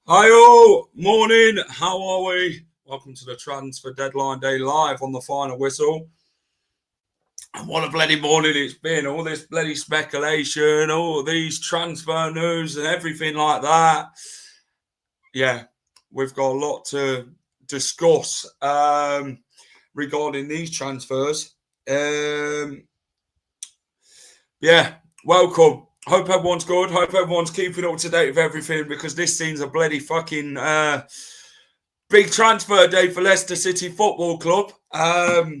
Hi all, morning, how are we? Welcome to the Transfer Deadline Day live on the Final Whistle. And what a bloody morning it's been, all this bloody speculation, all these transfer news and everything like that. Yeah, we've got a lot to discuss regarding these transfers. Yeah, welcome. Hope everyone's good. Hope everyone's keeping up to date with everything, because this seems a bloody fucking big transfer day for Leicester City Football Club. Yeah,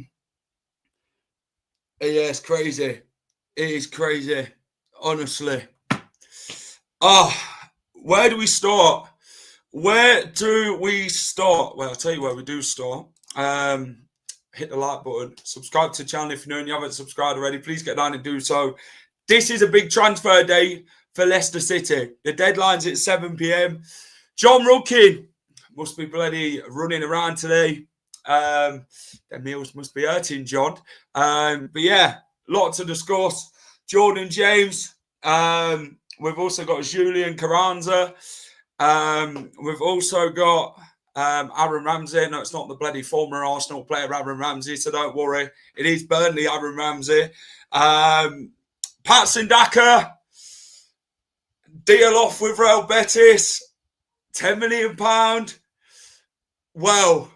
it's crazy. It is crazy, honestly. Where do we start? Where do we start? Well, I'll tell you where we do start. Hit the like button. Subscribe to the channel if you're new and you haven't subscribed already. Please get down and do so. This is a big transfer day for Leicester City. The deadline's at 7 p.m. John Rudkin must be bloody running around today. The meals must be hurting, John. But yeah, lot to discuss. Jordan James. We've also got Julian Carranza. We've also got Aaron Ramsey. No, it's not the bloody former Arsenal player Aaron Ramsey, so don't worry. It is Burnley Aaron Ramsey. Patson Daka, deal off with Real Betis, £10 million. Well,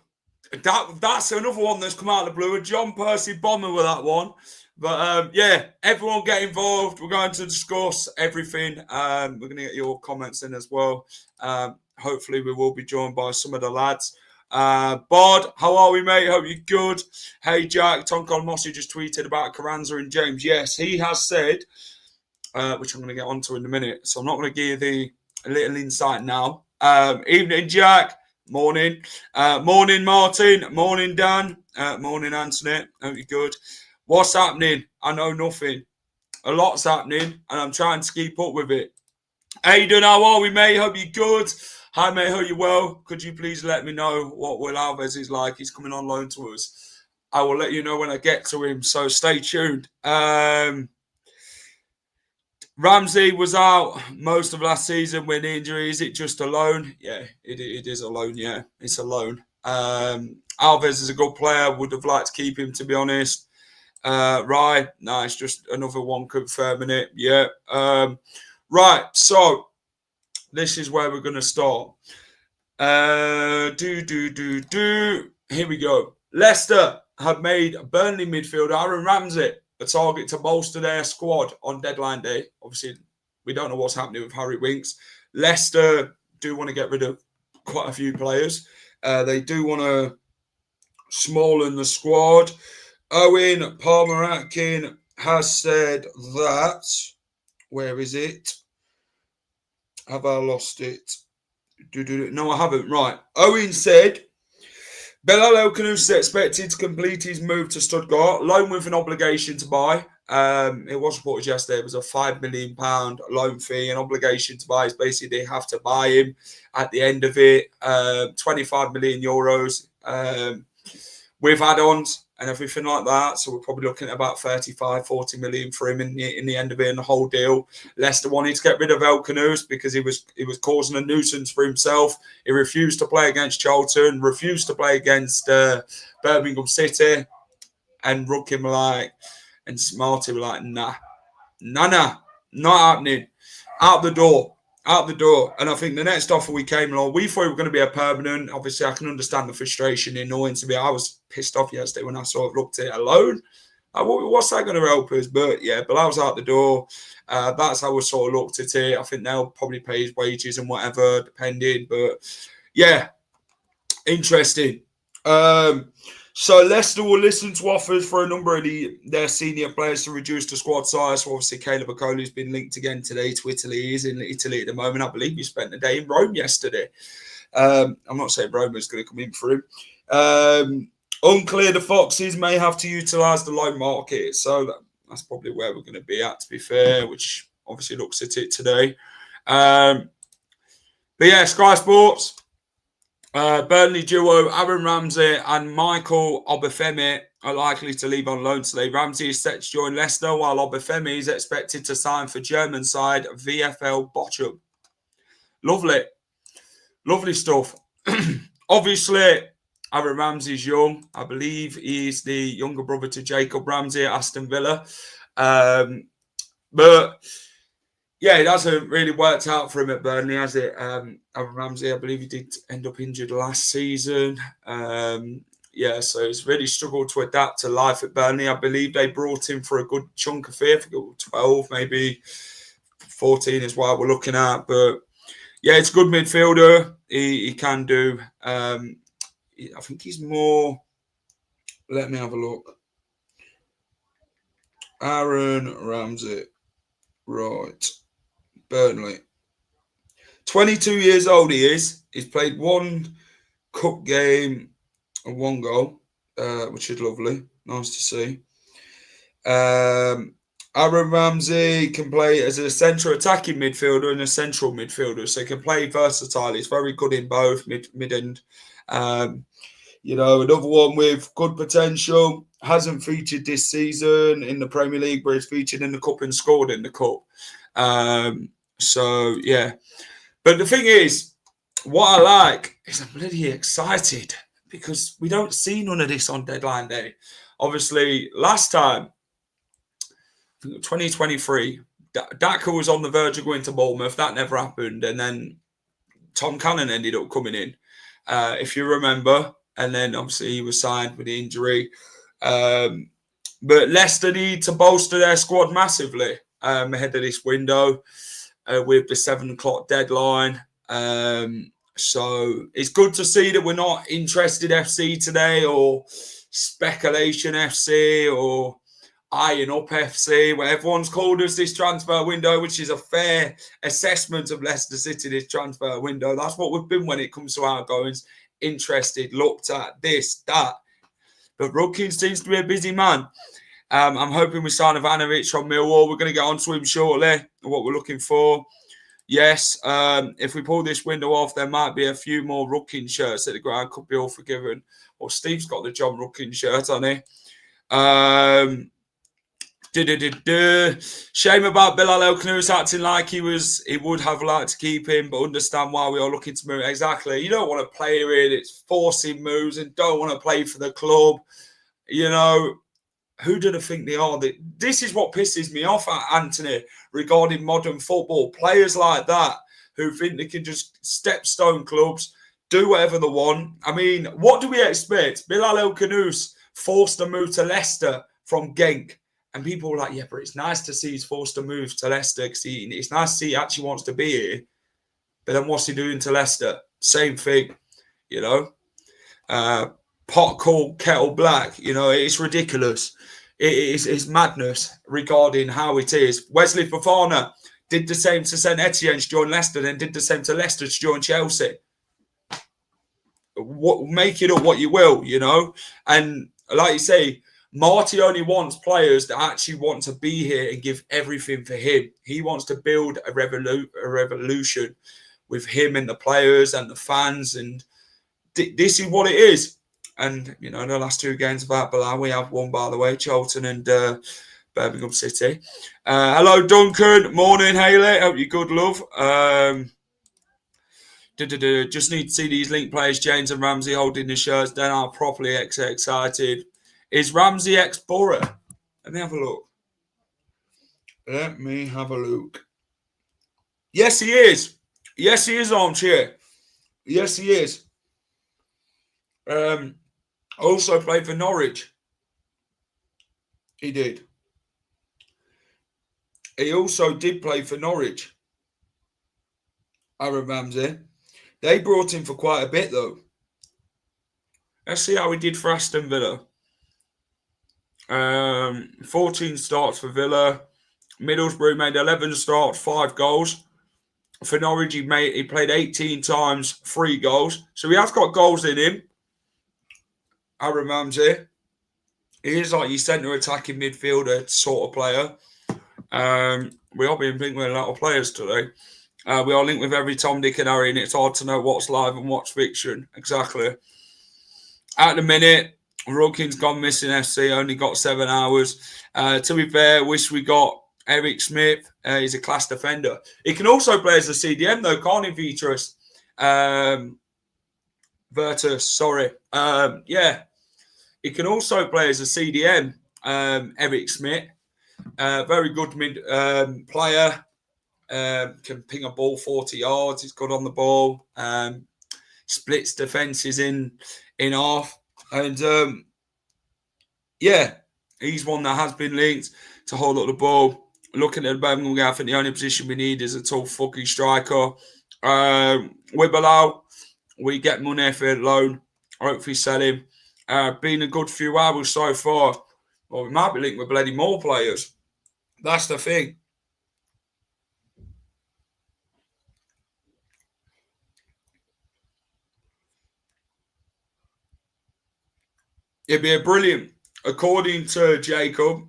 that's another one that's come out of the blue. John Percy bombing with that one. But yeah, everyone get involved. We're going to discuss everything. We're going to get your comments in as well. Hopefully we will be joined by some of the lads. Bod, how are we, mate? Hope you're good. Hey, Jack. Tonko Mossy just tweeted about Carranza and James. Yes, he has said, which I'm going to get onto in a minute. So I'm not going to give you a little insight now. Evening, Jack. Morning. Morning, Martin. Morning, Dan. Morning, Anthony. Hope you're good. What's happening? I know nothing. A lot's happening, and I'm trying to keep up with it. Aidan, how are we, mate? Hope you're good. Hi, mate. Hope you're well. Could you please let me know what Will Alves is like? He's coming on loan to us. I will let you know when I get to him, so stay tuned. Ramsey was out most of last season with injury. Is it just a loan? Yeah, it is a loan. Yeah, it's a loan. Alves is a good player. Would have liked to keep him, to be honest. Right. No, it's just another one confirming it. Yeah. Right. So this is where we're going to start. Here we go. Leicester have made Burnley midfielder Aaron Ramsey a target to bolster their squad on deadline day. Obviously, we don't know what's happening with Harry Winks. Leicester do want to get rid of quite a few players. They do want to smallen the squad. Owen Palmer-Atkin has said that. Where is it? Have I lost it? No, I haven't. Right. Owen said Bal Canus is expected to complete his move to Stuttgart, loan with an obligation to buy. It was reported yesterday it was a £5 million loan fee, an obligation to buy. Is basically they have to buy him at the end of it. 25 million euros with add-ons and everything like that. So we're probably looking at about 35-40 million for him in the end of it, and the whole deal. Leicester wanted to get rid of Bal Canus because he was causing a nuisance for himself. He refused to play against Charlton, refused to play against Birmingham City, and Rudkin were like, and Smarty were like, nah, not happening. Out the door. And I think the next offer we came along, we thought it was going to be a permanent. Obviously, I can understand the frustration, the annoyance of it. I was pissed off yesterday when I sort of looked at it alone. What's that going to help us? But yeah, Bilal's out the door. That's how we sort of looked at it. I think they'll probably pay his wages and whatever, depending. But yeah, interesting. So Leicester will listen to offers for a number of their senior players to reduce the squad size. So obviously, Caleb Okoli has been linked again today to Italy. He's in Italy at the moment. I believe he spent the day in Rome yesterday. I'm not saying Rome is going to come in for him. Unclear, the Foxes may have to utilise the loan market. So that's probably where we're going to be at, to be fair, which obviously looks at it today. But yeah, Sky Sports. Burnley duo Aaron Ramsey and Michael Obafemi are likely to leave on loan today. Ramsey is set to join Leicester, while Obafemi is expected to sign for German side VfL Bochum. Lovely stuff. Obviously, Aaron Ramsey's young. I believe he's the younger brother to Jacob Ramsey at Aston Villa. But yeah, it hasn't really worked out for him at Burnley, has it? Aaron Ramsey, I believe he did end up injured last season. So he's really struggled to adapt to life at Burnley. I believe they brought him for a good chunk of fee. I think it was 12, maybe 14 is what we're looking at. But yeah, it's a good midfielder. He can do. I think he's more. Let me have a look. Aaron Ramsey. Right. Burnley. 22 years old he is. He's played one cup game and one goal, which is lovely. Nice to see. Aaron Ramsey can play as a central attacking midfielder and a central midfielder, so he can play versatile. He's very good in both, mid and another one with good potential. Hasn't featured this season in the Premier League, but he's featured in the cup and scored in the cup. So yeah, but the thing is, what I like is I'm bloody excited because we don't see none of this on deadline day. Obviously, last time, 2023, Daka was on the verge of going to Bournemouth. That never happened, and then Tom Cannon ended up coming in, if you remember, and then obviously he was signed with the injury. But Leicester need to bolster their squad massively ahead of this window. With the 7 o'clock deadline. So it's good to see that we're not interested FC today or speculation FC or eyeing up FC, where everyone's called us this transfer window, which is a fair assessment of Leicester City this transfer window. That's what we've been when it comes to outgoings. Interested, looked at this, that. But Rudkin seems to be a busy man. I'm hoping we sign Ivanovic from Millwall. We're going to get on to him shortly, what we're looking for. Yes, if we pull this window off, there might be a few more Rudkin shirts at the ground. Could be all forgiven. Well, Steve's got the John Rudkin shirt, hasn't he? Shame about Bal Canus acting like he would have liked to keep him, but understand why we are looking to move. Exactly. You don't want to play in. It's forcing moves and don't want to play for the club. Who do they think they are? This is what pisses me off, Anthony, regarding modern football. Players like that who think they can just stepstone clubs, do whatever they want. I mean, what do we expect? Bal Canus forced a move to Leicester from Genk. And people were like, yeah, but it's nice to see he's forced to move to Leicester because it's nice to see he actually wants to be here. But then what's he doing to Leicester? Same thing, pot called kettle black. It's ridiculous. It's madness regarding how it is. Wesley Fofana did the same to St Etienne to join Leicester, then did the same to Leicester to join Chelsea. Make it up what you will, And like you say, Marty only wants players that actually want to be here and give everything for him. He wants to build a revolution with him and the players and the fans. And this is what it is. And, the last 2 games of Bilal, we have won, by the way, Charlton and Birmingham City. Hello, Duncan. Morning, Haley. Hope you're good, love. Just need to see these linked players, James and Ramsey, holding the shirts. Then I'm properly excited. Is Ramsey ex-Borough? Let me have a look. Yes, he is. Yes, he is, Armchair. Yes, he is. Also played for Norwich. He did. He also did play for Norwich. Aaron Ramsey. They brought him for quite a bit, though. Let's see how he did for Aston Villa. 14 starts for Villa. Middlesbrough made 11 starts, 5 goals. For Norwich, he played 18 times, 3 goals. So he has got goals in him. Aaron Ramsey. He is like your centre attacking midfielder sort of player. We are being linked with a lot of players today. We are linked with every Tom, Dick and Harry, and it's hard to know what's live and what's fiction. Exactly. At the minute, Rugkin's gone missing FC, only got 7 hours. To be fair, wish we got Eric Smith. He's a class defender. He can also play as a CDM though, can't he, Vitrus? Virtus, sorry. Yeah. He can also play as a CDM, Eric Smith. Very good mid player. Can ping a ball 40 yards. He's good on the ball. Splits defences in half. And yeah, he's one that has been linked to hold up the ball. Looking at the Birmingham game, I think the only position we need is a tall fucking striker. Wibelow, we get money for loan. Hopefully sell him. Been a good few hours so far. Well, we might be linked with bloody more players. That's the thing. It'd be a brilliant. According to Jacob,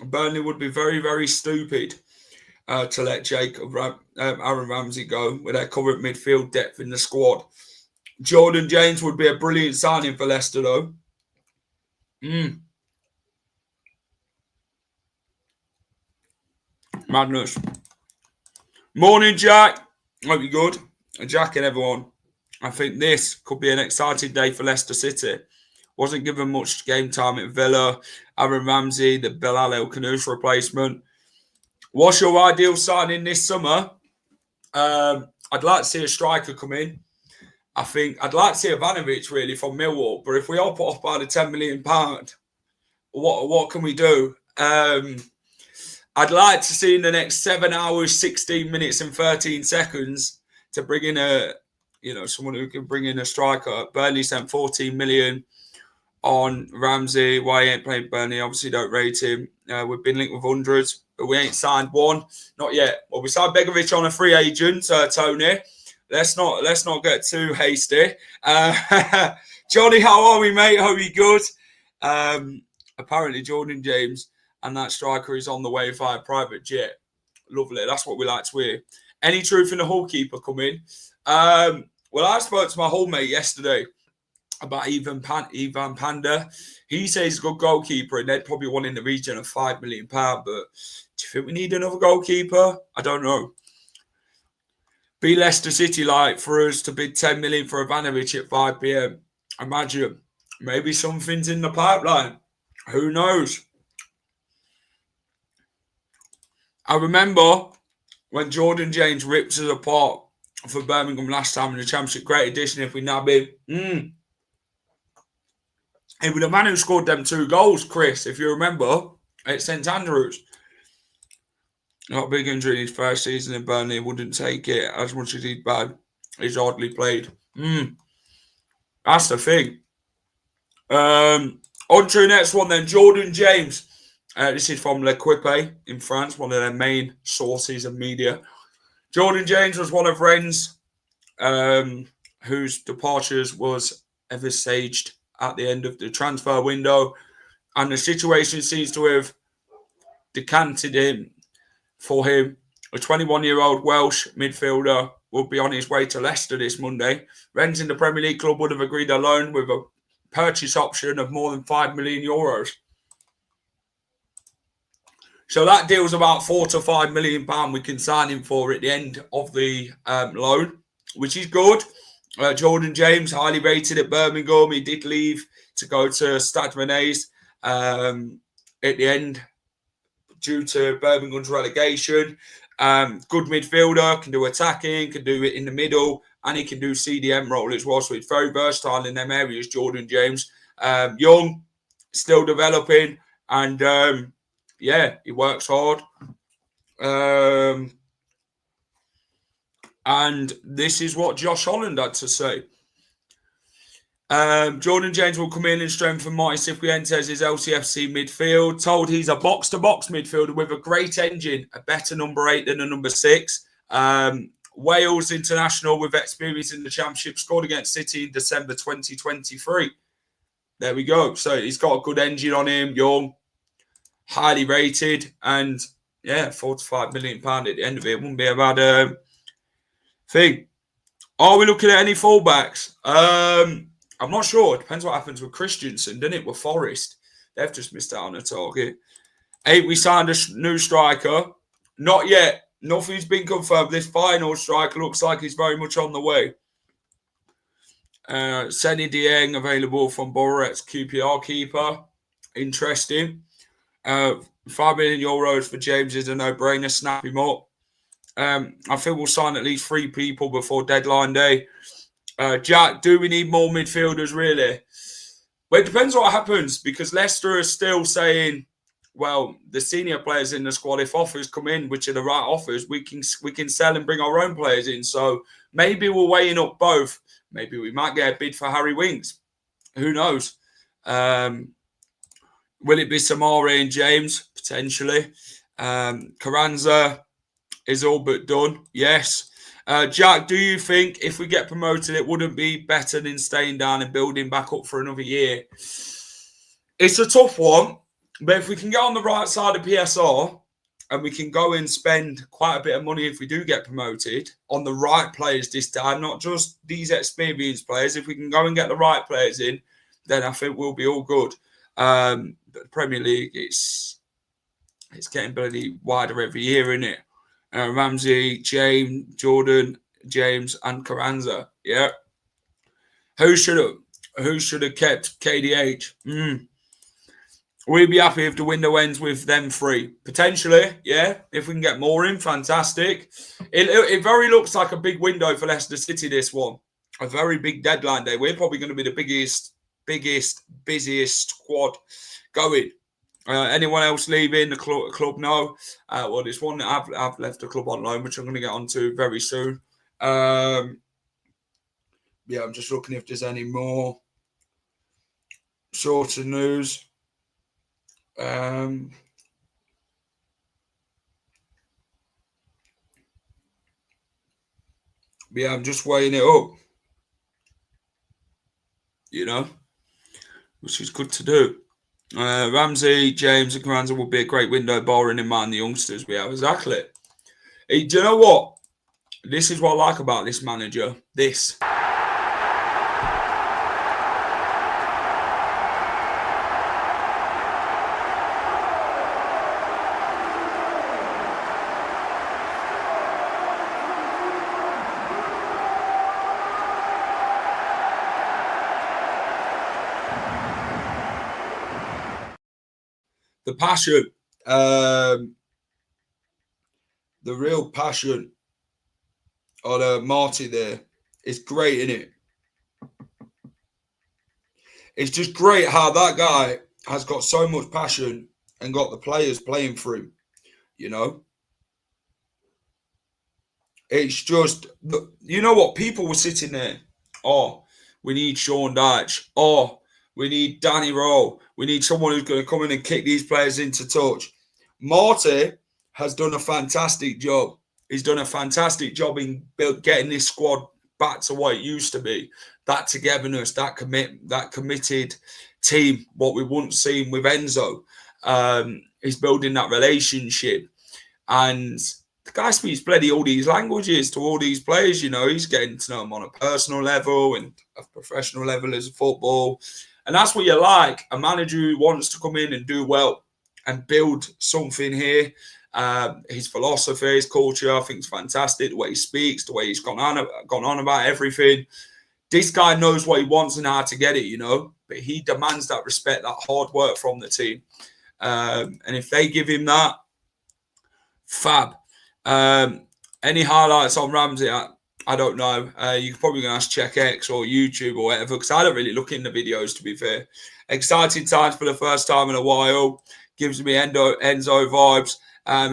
Burnley would be very, very stupid to let Aaron Ramsey go with their current midfield depth in the squad. Jordan James would be a brilliant signing for Leicester, though. Madness. Morning, Jack. Hope you're good. Jack and everyone. I think this could be an exciting day for Leicester City. Wasn't given much game time at Villa. Aaron Ramsey, the Bal Canus replacement. What's your ideal signing this summer? I'd like to see a striker come in. I think I'd like to see Ivanovic really from Millwall. But if we all put off by the £10 million, what can we do? I'd like to see in the next 7 hours, 16 minutes and 13 seconds to bring in someone who can bring in a striker. Burnley spent 14 million on Ramsey. Why he ain't playing Burnley? Obviously don't rate him. We've been linked with hundreds, but we ain't signed one. Not yet. Well, we signed Begovic on a free agent, Tony. Let's not get too hasty. Johnny, how are we, mate? Hope you good. Apparently Jordan James and that striker is on the way via private jet. Lovely. That's what we like to hear. Any truth in the Hull keeper coming? Well, I spoke to my Hull mate yesterday about Ivan Panda. He says he's a good goalkeeper and they'd probably want in the region of £5 million. But do you think we need another goalkeeper? I don't know. Be Leicester City like for us to bid 10 million for Ivanovic at 5 p.m. Imagine. Maybe something's in the pipeline. Who knows? I remember when Jordan James ripped us apart for Birmingham last time in the Championship. Great addition if we nab him. He was the man who scored them 2 goals, Chris, if you remember, at St Andrews. Not a big injury in his first season in Burnley. Wouldn't take it as much as he's bad. He's hardly played. That's the thing. On to the next one then. Jordan James. This is from L'Equipe in France, one of their main sources of media. Jordan James was one of Rennes, whose departures was envisaged at the end of the transfer window. And the situation seems to have decanted for him. A 21-year-old Welsh midfielder will be on his way to Leicester this Monday. Rennes in the Premier League club would have agreed a loan with a purchase option of more than €5 million. So that deal's about £4 to £5 million we can sign him for at the end of the loan, which is good. Jordan James, highly rated at Birmingham. He did leave to go to Stade Rennais at the end due to Birmingham's relegation. Good midfielder, can do attacking, can do it in the middle, and he can do CDM role as well. So he's very versatile in them areas, Jordan James. Young, still developing, and yeah, he works hard. And this is what Josh Holland had to say. Jordan James will come in and strengthen Marty Cifuentes' LCFC midfield. Told he's a box-to-box midfielder with a great engine, a better number 8 than a number 6. Wales international with experience in the Championship, scored against City in December 2023. There we go. So he's got a good engine on him, young, highly rated, and yeah, £45 million at the end of it. Wouldn't be a bad thing. Are we looking at any fullbacks? I'm not sure. It depends what happens with Christensen, doesn't it? With Forest. They've just missed out on a target. 8, we signed a new striker. Not yet. Nothing's been confirmed. This final striker looks like he's very much on the way. Seni Dieng available from Boret's QPR keeper. Interesting. €5 million for James is a no-brainer. Snap him up. I think we'll sign at least 3 people before deadline day. Jack, do we need more midfielders, really? Well, it depends what happens, because Leicester is still saying, well, the senior players in the squad, if offers come in, which are the right offers, we can sell and bring our own players in. So maybe we're weighing up both. Maybe we might get a bid for Harry Winks. Who knows? Will it be Soumare and James? Potentially. Carranza is all but done. Yes. Jack, do you think if we get promoted, it wouldn't be better than staying down and building back up for another year? It's a tough one. But if we can get on the right side of PSR and we can go and spend quite a bit of money if we do get promoted on the right players this time, not just these experienced players, if we can go and get the right players in, then I think we'll be all good. But the Premier League, it's getting bloody wider every year, isn't it? Ramsey, James, Jordan, James, and Carranza. Yeah. Who should have kept KDH? We'd be happy if the window ends with them 3. Potentially, yeah. If we can get more in, fantastic. It very looks like a big window for Leicester City, this one. A very big deadline day. We're probably going to be the biggest, busiest squad going. Anyone else leaving the club? No. Well, there's one that I've left the club on loan, which I'm going to get onto very soon. Yeah, I'm just looking if there's any more sort of news. Yeah, I'm just weighing it up, which is good to do. Ramsey, James, and Carranza will be a great window, barring in mind the youngsters we have. Exactly. Hey, do you know what? This is what I like about this manager. This. The passion, the real passion on Marty there is great, isn't it? It's just great how that guy has got so much passion and got the players playing for him, It's just, you know what? People were sitting there, we need Sean Dyche. We need Danny Rowe. We need someone who's going to come in and kick these players into touch. Marty has done a fantastic job. He's done a fantastic job in getting this squad back to what it used to be. That togetherness, that committed team, what we once seen with Enzo. He's building that relationship. And the guy speaks bloody all these languages to all these players, He's getting to know them on a personal level and a professional level as a football. And that's what you like, a manager who wants to come in and do well and build something here. His philosophy, his culture, I think is fantastic. The way he speaks, the way he's gone on about everything. This guy knows what he wants and how to get it, But he demands that respect, that hard work from the team. And if they give him that, fab. Any highlights on Ramsey? I don't know. You're probably going to have to check X or YouTube or whatever, because I don't really look in the videos, to be fair. Exciting times for the first time in a while. Gives me Enzo vibes.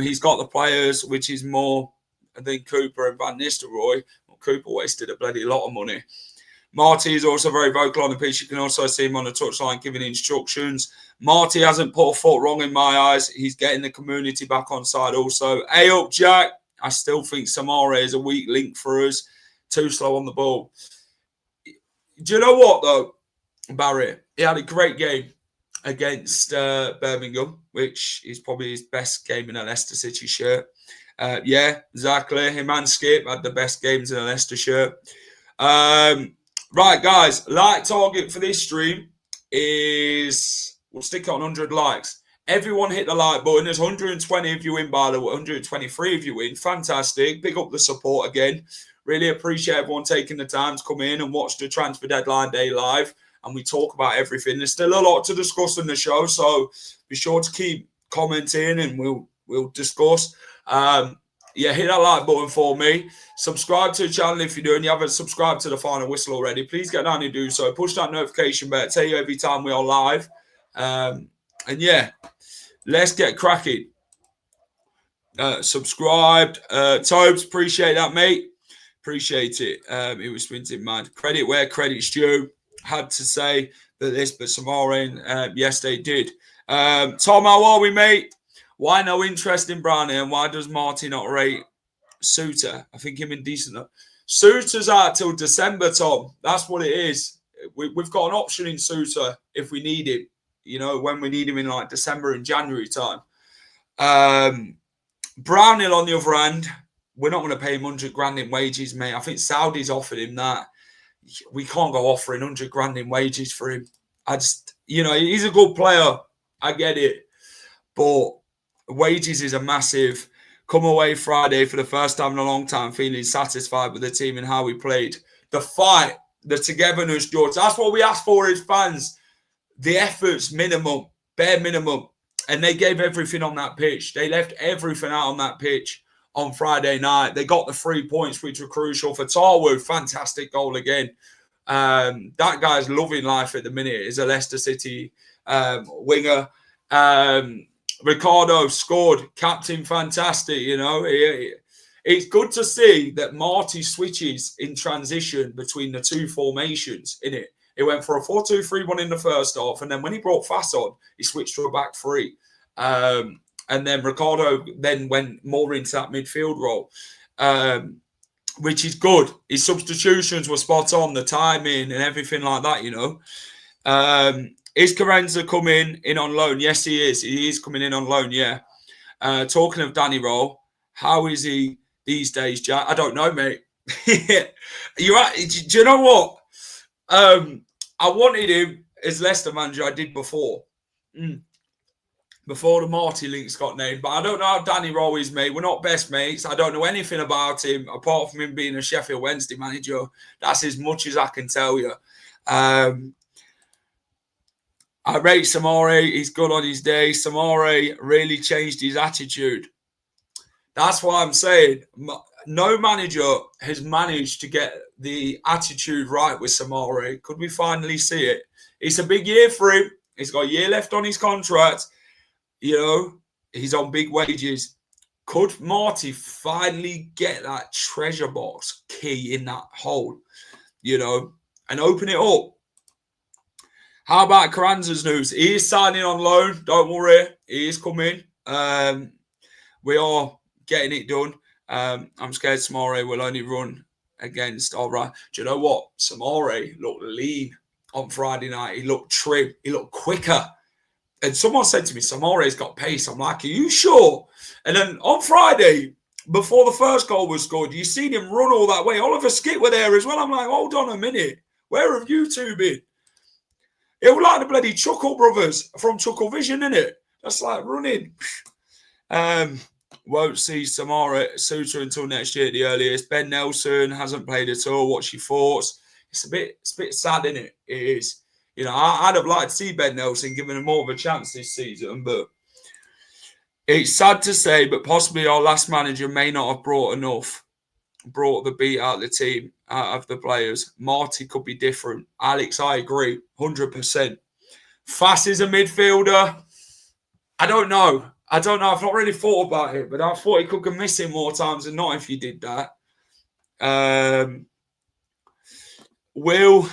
He's got the players, which is more than Cooper and Van Nistelrooy. Well, Cooper wasted a bloody lot of money. Marty is also very vocal on the pitch. You can also see him on the touchline giving instructions. Marty hasn't put a foot wrong in my eyes. He's getting the community back on side also. Hey up, Jack. I still think Soumare is a weak link for us. Too slow on the ball. Do you know what, though, Barry? He had a great game against Birmingham, which is probably his best game in a Leicester City shirt. Yeah, exactly. Him and Skip had the best games in a Leicester shirt. Right, guys, like target for this stream is, we'll stick it on 100 likes. Everyone hit the like button. There's 120 of you in, by the way, 123 of you in. Fantastic. Pick up the support again. Really appreciate everyone taking the time to come in and watch the transfer deadline day live. And we talk about everything. There's still a lot to discuss in the show, so be sure to keep commenting and we'll discuss. Yeah, hit that like button for me. Subscribe to the channel if you're doing. You haven't subscribed to the Final Whistle already. Please get down and do so. Push that notification bell. Tell you every time we are live. And yeah, let's get cracking. Subscribed. Tobes, appreciate that, mate. Appreciate it. It was sprinting mad. Credit where credit's due. Had to say that this, but Soumare, yes, they did. Tom, how are we, mate? Why no interest in Brownie and why does Marty not rate Suter? I think him indecent. Suter's out till December, Tom. That's what it is. We've got an option in Suter if we need him, you know, when we need him in like December and January time. Brownhill, on the other hand, we're not going to pay him 100 grand in wages, mate. I think Saudi's offered him that. We can't go offering 100 grand in wages for him. I just, you know, he's a good player. I get it. But wages is a massive. Come away Friday for the first time in a long time feeling satisfied with the team and how we played. The fight, the togetherness, George. That's what we asked for as fans. The efforts, minimum, bare minimum. And they gave everything on that pitch. They left everything out on that pitch on Friday night. They got the 3 points, which were crucial for Tarwood. Fantastic goal again. That guy's loving life at the minute. He's a Leicester City winger. Ricardo scored. Captain, fantastic, you know. It's good to see that Marty switches in transition between the two formations, innit? It went for a 4-2-3-1 in the first half, and then when he brought Fass on, he switched to a back three. And then Ricardo then went more into that midfield role, which is good. His substitutions were spot on, the timing and everything like that, you know. Is Carranza coming in on loan? Yes, he is. He is coming in on loan, yeah. Talking of Danny Roll, how is he these days, Jack? I don't know, mate. You're right. Do you know what? I wanted him as Leicester manager. I did before. Before the Marty links got named. But I don't know how Danny Roll is, mate. We're not best mates. I don't know anything about him apart from him being a Sheffield Wednesday manager. That's as much as I can tell you. I rate Soumare. He's good on his day. Soumare really changed his attitude. That's why I'm saying no manager has managed to get the attitude right with Soumare. Could we finally see it? It's a big year for him. He's got a year left on his contract. You know, he's on big wages. Could Marty finally get that treasure box key in that hole, you know, and open it up? How about Carranza's news? He is signing on loan. Don't worry. He is coming. We are getting it done. I'm scared Soumare will only run against. All right. Do you know what? Soumare looked lean on Friday night. He looked trim. He looked quicker. And someone said to me, Soumare's got pace. I'm like, are you sure? And then on Friday, before the first goal was scored, you seen him run all that way. Oliver Skip were there as well. I'm like, hold on a minute. Where have you two been? It was like the bloody Chuckle brothers from Chuckle Vision, innit? That's like running. Won't see Soumare Suter until next year at the earliest. Ben Nelson hasn't played at all. What's your thoughts? It's a bit sad, innit? It is. You know, I'd have liked to see Ben Nelson given him more of a chance this season, but it's sad to say, but possibly our last manager may not have brought the beat out of the team, out of the players. Marty could be different. Alex, I agree, 100%. Fass is a midfielder. I don't know. I've not really thought about it, but I thought he could have missed him more times than not if you did that. Will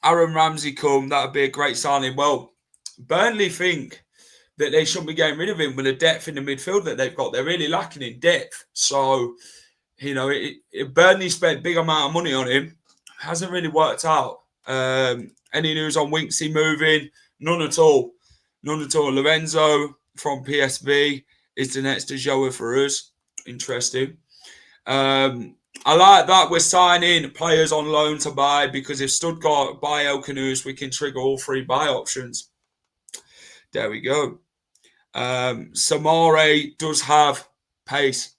Aaron Ramsey come? That would be a great signing. Well, Burnley think that they shouldn't be getting rid of him with the depth in the midfield that they've got. They're really lacking in depth. So, Burnley spent a big amount of money on him. Hasn't really worked out. Any news on Winksy moving? None at all. None at all. Lorenzo from PSV is the next Joa for us. Interesting. I like that we're signing players on loan to buy, because if Stuttgart buy Bal Canus, we can trigger all 3 buy options. There we go. Soumare does have pace.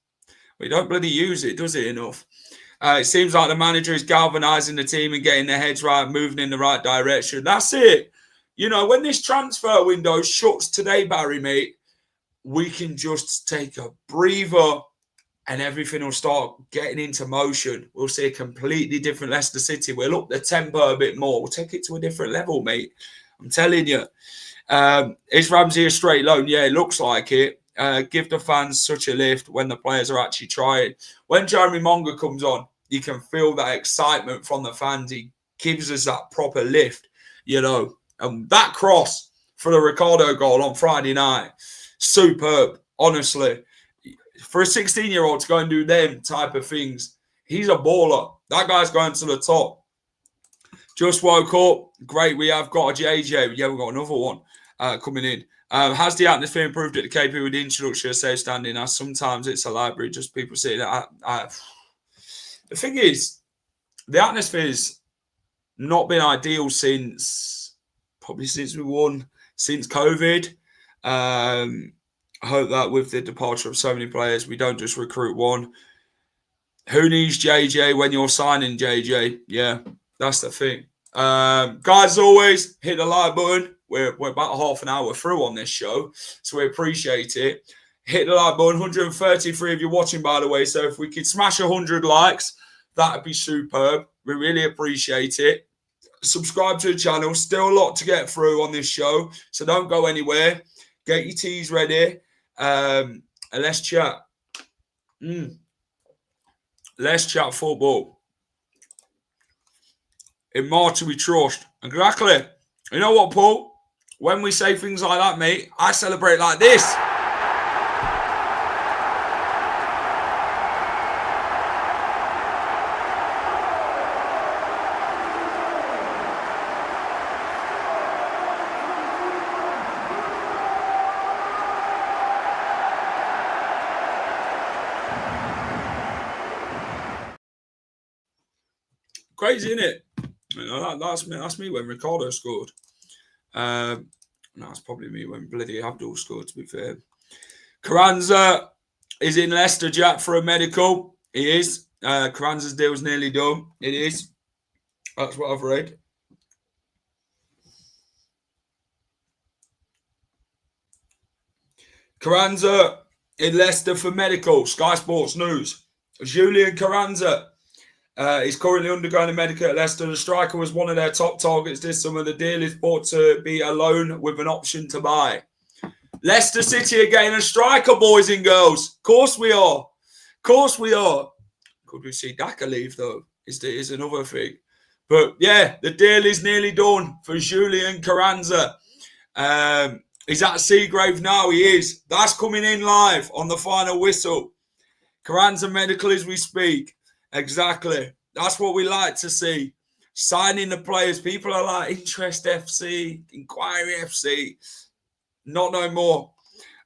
We don't bloody use it, does it, enough? It seems like the manager is galvanising the team and getting their heads right, moving in the right direction. That's it. When this transfer window shuts today, Barry, mate, we can just take a breather and everything will start getting into motion. We'll see a completely different Leicester City. We'll up the tempo a bit more. We'll take it to a different level, mate. I'm telling you. Is Ramsey a straight loan? Yeah, it looks like it. Give the fans such a lift when the players are actually trying. When Jeremy Monga comes on, you can feel that excitement from the fans. He gives us that proper lift, And that cross for the Ricardo goal on Friday night, superb, honestly. For a 16-year-old to go and do them type of things, he's a baller. That guy's going to the top. Just woke up. Great, we have got a JJ. Yeah, we've got another one coming in. Has the atmosphere improved at the KP with the introduction of safe standing? As sometimes it's a library, just people saying that. The thing is, the atmosphere's not been ideal since we won, since COVID. I hope that with the departure of so many players, we don't just recruit one. Who needs JJ when you're signing JJ? Yeah, that's the thing. Guys, as always, hit the like button. We're about half an hour through on this show, so we appreciate it. Hit the like button. 133 of you watching, by the way. So if we could smash 100 likes, that'd be superb. We really appreciate it. Subscribe to the channel. Still a lot to get through on this show, so don't go anywhere. Get your teas ready. And let's chat. Let's chat football. In March we trust. Exactly. You know what, Paul? When we say things like that, mate, I celebrate like this. Crazy, isn't it? That's me when Ricardo scored. That's probably me when bloody Abdul scored, to be fair. Carranza is in Leicester, Jack, for a medical. He is. Carranza's deal's nearly done. It is. That's what I've read. Carranza in Leicester for medical. Sky Sports News. Julian Carranza is currently undergoing a medical at Leicester. The striker was one of their top targets this summer. The deal is bought to be a loan with an option to buy. Leicester City are getting a striker, boys and girls. Of course we are. Of course we are. Could we see Daka leave, though? Is another thing. But, yeah, the deal is nearly done for Julian Carranza. He's at Seagrave now. He is. That's coming in live on the final whistle. Carranza medical as we speak. Exactly. That's what we like to see. Signing the players. People are like, Interest FC, Inquiry FC. Not no more.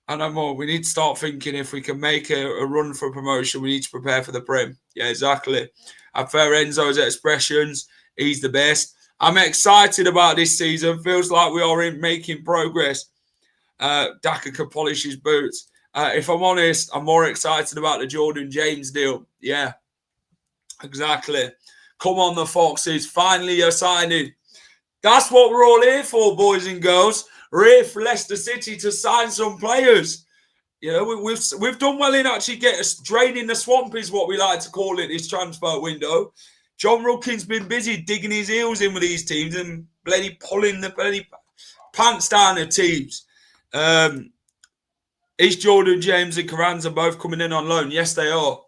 And no more. We need to start thinking if we can make a run for promotion, we need to prepare for the Prem. Yeah, exactly. I prefer Enzo's expressions. He's the best. I'm excited about this season. Feels like we are making progress. Daka could polish his boots. If I'm honest, I'm more excited about the Jordan James deal. Yeah. Exactly. Come on, the Foxes. Finally, you're signing. That's what we're all here for, boys and girls. We're here for Leicester City to sign some players. You know, we've done well in actually draining the swamp, is what we like to call it, this transfer window. John Rookin's been busy digging his heels in with these teams and bloody pulling the bloody pants down the teams. Is Jordan James and Carranza both coming in on loan? Yes, they are.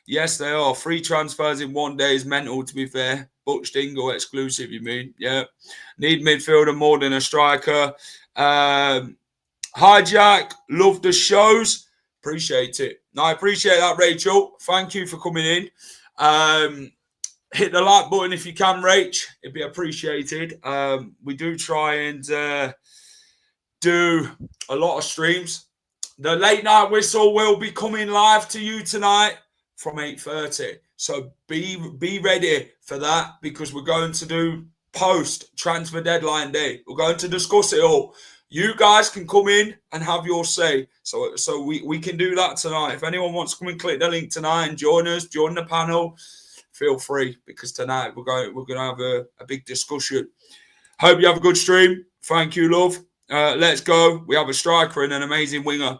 Yes, they are. 3 transfers in 1 day is mental, to be fair. Butch Dingle exclusive, you mean? Yeah. Need midfielder more than a striker. Hijack, love the shows. Appreciate it. No, I appreciate that, Rachel. Thank you for coming in. Hit the like button if you can, Rach. It'd be appreciated. We do try and do a lot of streams. The late night whistle will be coming live to you tonight from 8:30. So be ready for that, because we're going to do post transfer deadline day. We're going to discuss it all. You guys can come in and have your say. So we can do that tonight. If anyone wants to come and click the link tonight and join us, join the panel, feel free, because tonight we're going to have a big discussion. Hope you have a good stream. Thank you, love. Let's go. We have a striker and an amazing winger.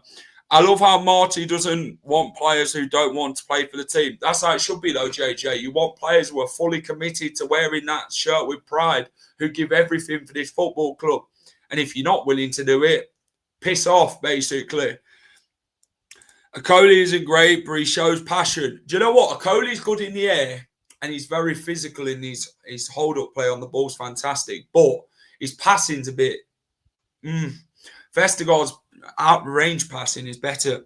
I love how Marty doesn't want players who don't want to play for the team. That's how it should be, though, JJ. You want players who are fully committed to wearing that shirt with pride, who give everything for this football club. And if you're not willing to do it, piss off, basically. Akoli isn't great, but he shows passion. Do you know what? Akoli's good in the air, and he's very physical in his hold-up play on the ball's fantastic. But his passing's a bit... Vestergaard's out-range passing is better.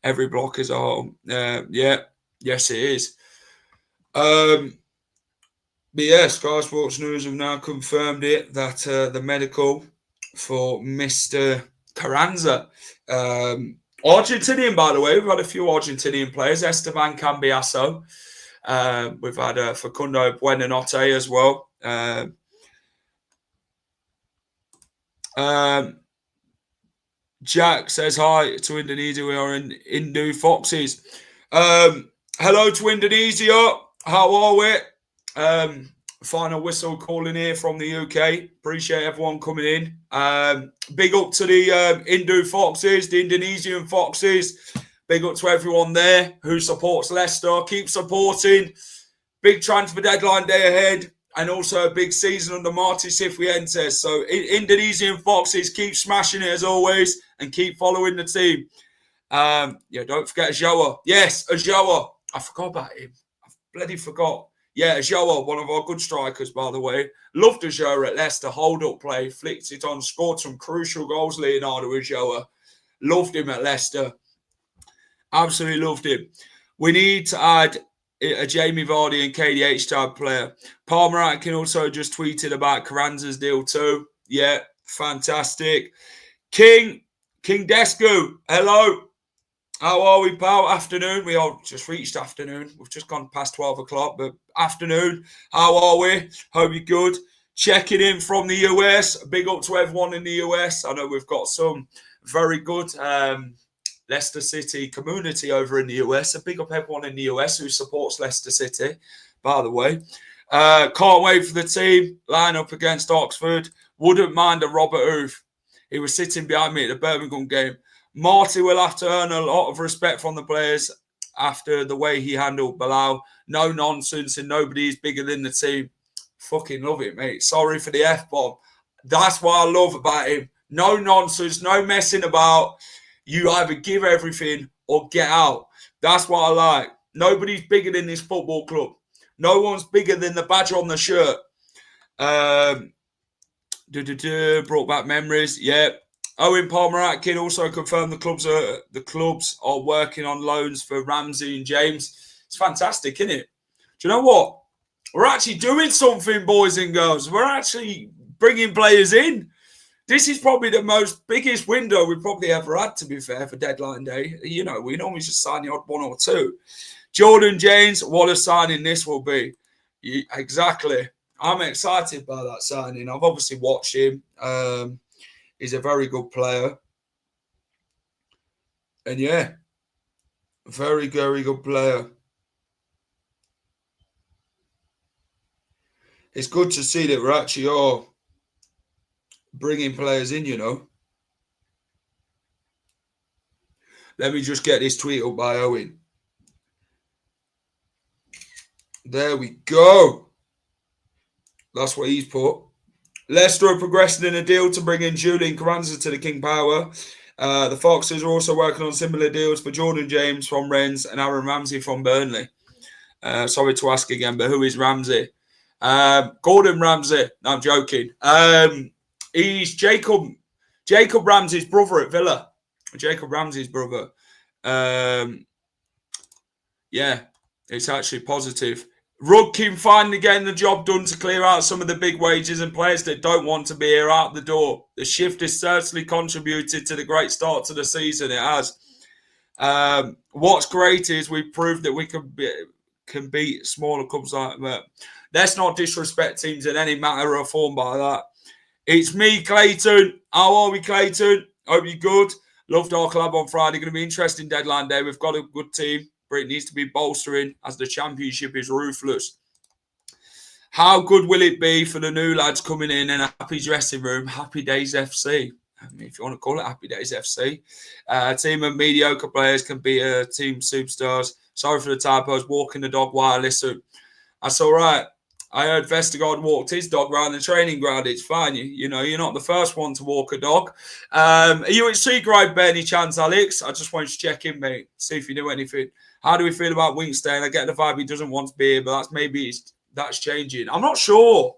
Every block is a whole. Yes, it is. But yeah, Sky Sports News have now confirmed it, that the medical for Mr. Carranza. Argentinian, by the way. We've had a few Argentinian players. Esteban Cambiaso. We've had Facundo Buenanotte as well. Jack says hi to Indonesia. We are in Hindu Foxes. Hello to Indonesia. How are we? Final whistle calling here from the UK. Appreciate everyone coming in. Big up to the Hindu Foxes, the Indonesian Foxes. Big up to everyone there who supports Leicester. Keep supporting. Big transfer deadline day ahead. And also a big season under Marty Cifuentes. So Indonesian Foxes, keep smashing it as always, and keep following the team. Don't forget Ajoa. Yes, Ajoa. I forgot about him. I bloody forgot. Yeah, Ajoa, one of our good strikers, by the way. Loved Ajoa at Leicester. Hold-up play. Flicked it on. Scored some crucial goals, Leonardo Ajoa. Loved him at Leicester. Absolutely loved him. We need to add a Jamie Vardy and KDH type player. Palmer Atkin also just tweeted about Carranza's deal too. Yeah, fantastic. King Descu, hello. How are we, pal? Afternoon. We all just reached afternoon. We've just gone past 12 o'clock, but afternoon. How are we? Hope you're good. Checking in from the US. Big up to everyone in the US. I know we've got some very good Leicester City community over in the US. A big up everyone in the US who supports Leicester City, by the way. Can't wait for the team. Line up against Oxford. Wouldn't mind a Robert Huth. He was sitting behind me at the Birmingham game. Marty will have to earn a lot of respect from the players after the way he handled Bilal. No nonsense and nobody's bigger than the team. Fucking love it, mate. Sorry for the F-bomb. That's what I love about him. No nonsense, no messing about. You either give everything or get out. That's what I like. Nobody's bigger than this football club. No one's bigger than the badge on the shirt. Brought back memories. Yeah. Owen Palmer Atkin also confirmed the clubs are working on loans for Ramsey and James. It's fantastic, isn't it? Do you know what? We're actually doing something, boys and girls. We're actually bringing players in. This is probably the biggest window we've probably ever had, to be fair, for deadline day. You know, we normally just sign the odd one or two. Jordan James, what a signing this will be. Exactly. I'm excited by that signing. I've obviously watched him. He's a very good player. And yeah, very, very good player. It's good to see that we're actually all bringing players in, you know. Let me just get this tweet up by Owen. There we go. That's what he's put. Leicester are progressing in a deal to bring in Julian Carranza to the King Power. The Foxes are also working on similar deals for Jordan James from Rennes and Aaron Ramsey from Burnley. Sorry to ask again, but who is Ramsey? Gordon Ramsay. No, I'm joking. He's Jacob Ramsey's brother at Villa. Jacob Ramsey's brother. Yeah, it's actually positive. Rudkin finally getting the job done to clear out some of the big wages and players that don't want to be here out the door. The shift has certainly contributed to the great start to the season. It has. What's great is we've proved that we can beat smaller clubs like that. Let's not disrespect teams in any matter or form by that. It's me, Clayton. How are we, Clayton? Hope you're good. Loved our club on Friday. Going to be interesting deadline day. We've got a good team, but it needs to be bolstering as the championship is ruthless. How good will it be for the new lads coming in a happy dressing room? Happy Days FC. I mean, if you want to call it Happy Days FC. A team of mediocre players can be a team superstars. Sorry for the typos. Walking the dog while I listen. That's all right. I heard Vestergaard walked his dog around the training ground. It's fine. You know, you're not the first one to walk a dog. Are you at Seagrave by any chance, Alex? I just wanted to check in, mate. See if you knew anything. How do we feel about Winkstein? I get the vibe he doesn't want to be here, but that's changing. I'm not sure.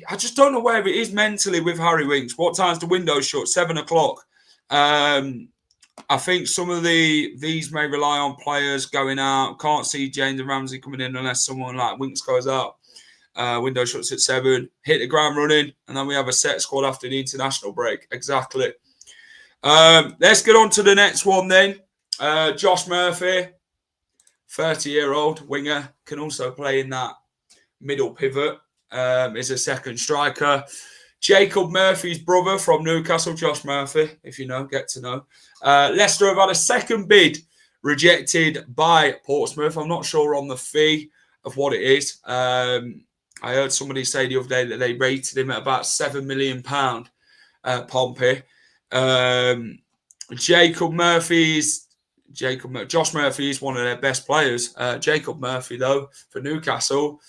I just don't know where it is mentally with Harry Winks. What time's the window shut? 7 o'clock. I think some of these may rely on players going out. Can't see James and Ramsey coming in unless someone like Winks goes out. Window shuts at 7. Hit the ground running, and then we have a set squad after the international break. Exactly. Let's get on to the next one then. Josh Murphy, 30-year-old winger, can also play in that middle pivot. Is a second striker. Jacob Murphy's brother from Newcastle, Josh Murphy, if you know, get to know. Leicester have had a second bid rejected by Portsmouth. I'm not sure on the fee of what it is. I heard somebody say the other day that they rated him at about £7 million, Pompey. Josh Murphy is one of their best players. Jacob Murphy, though, for Newcastle,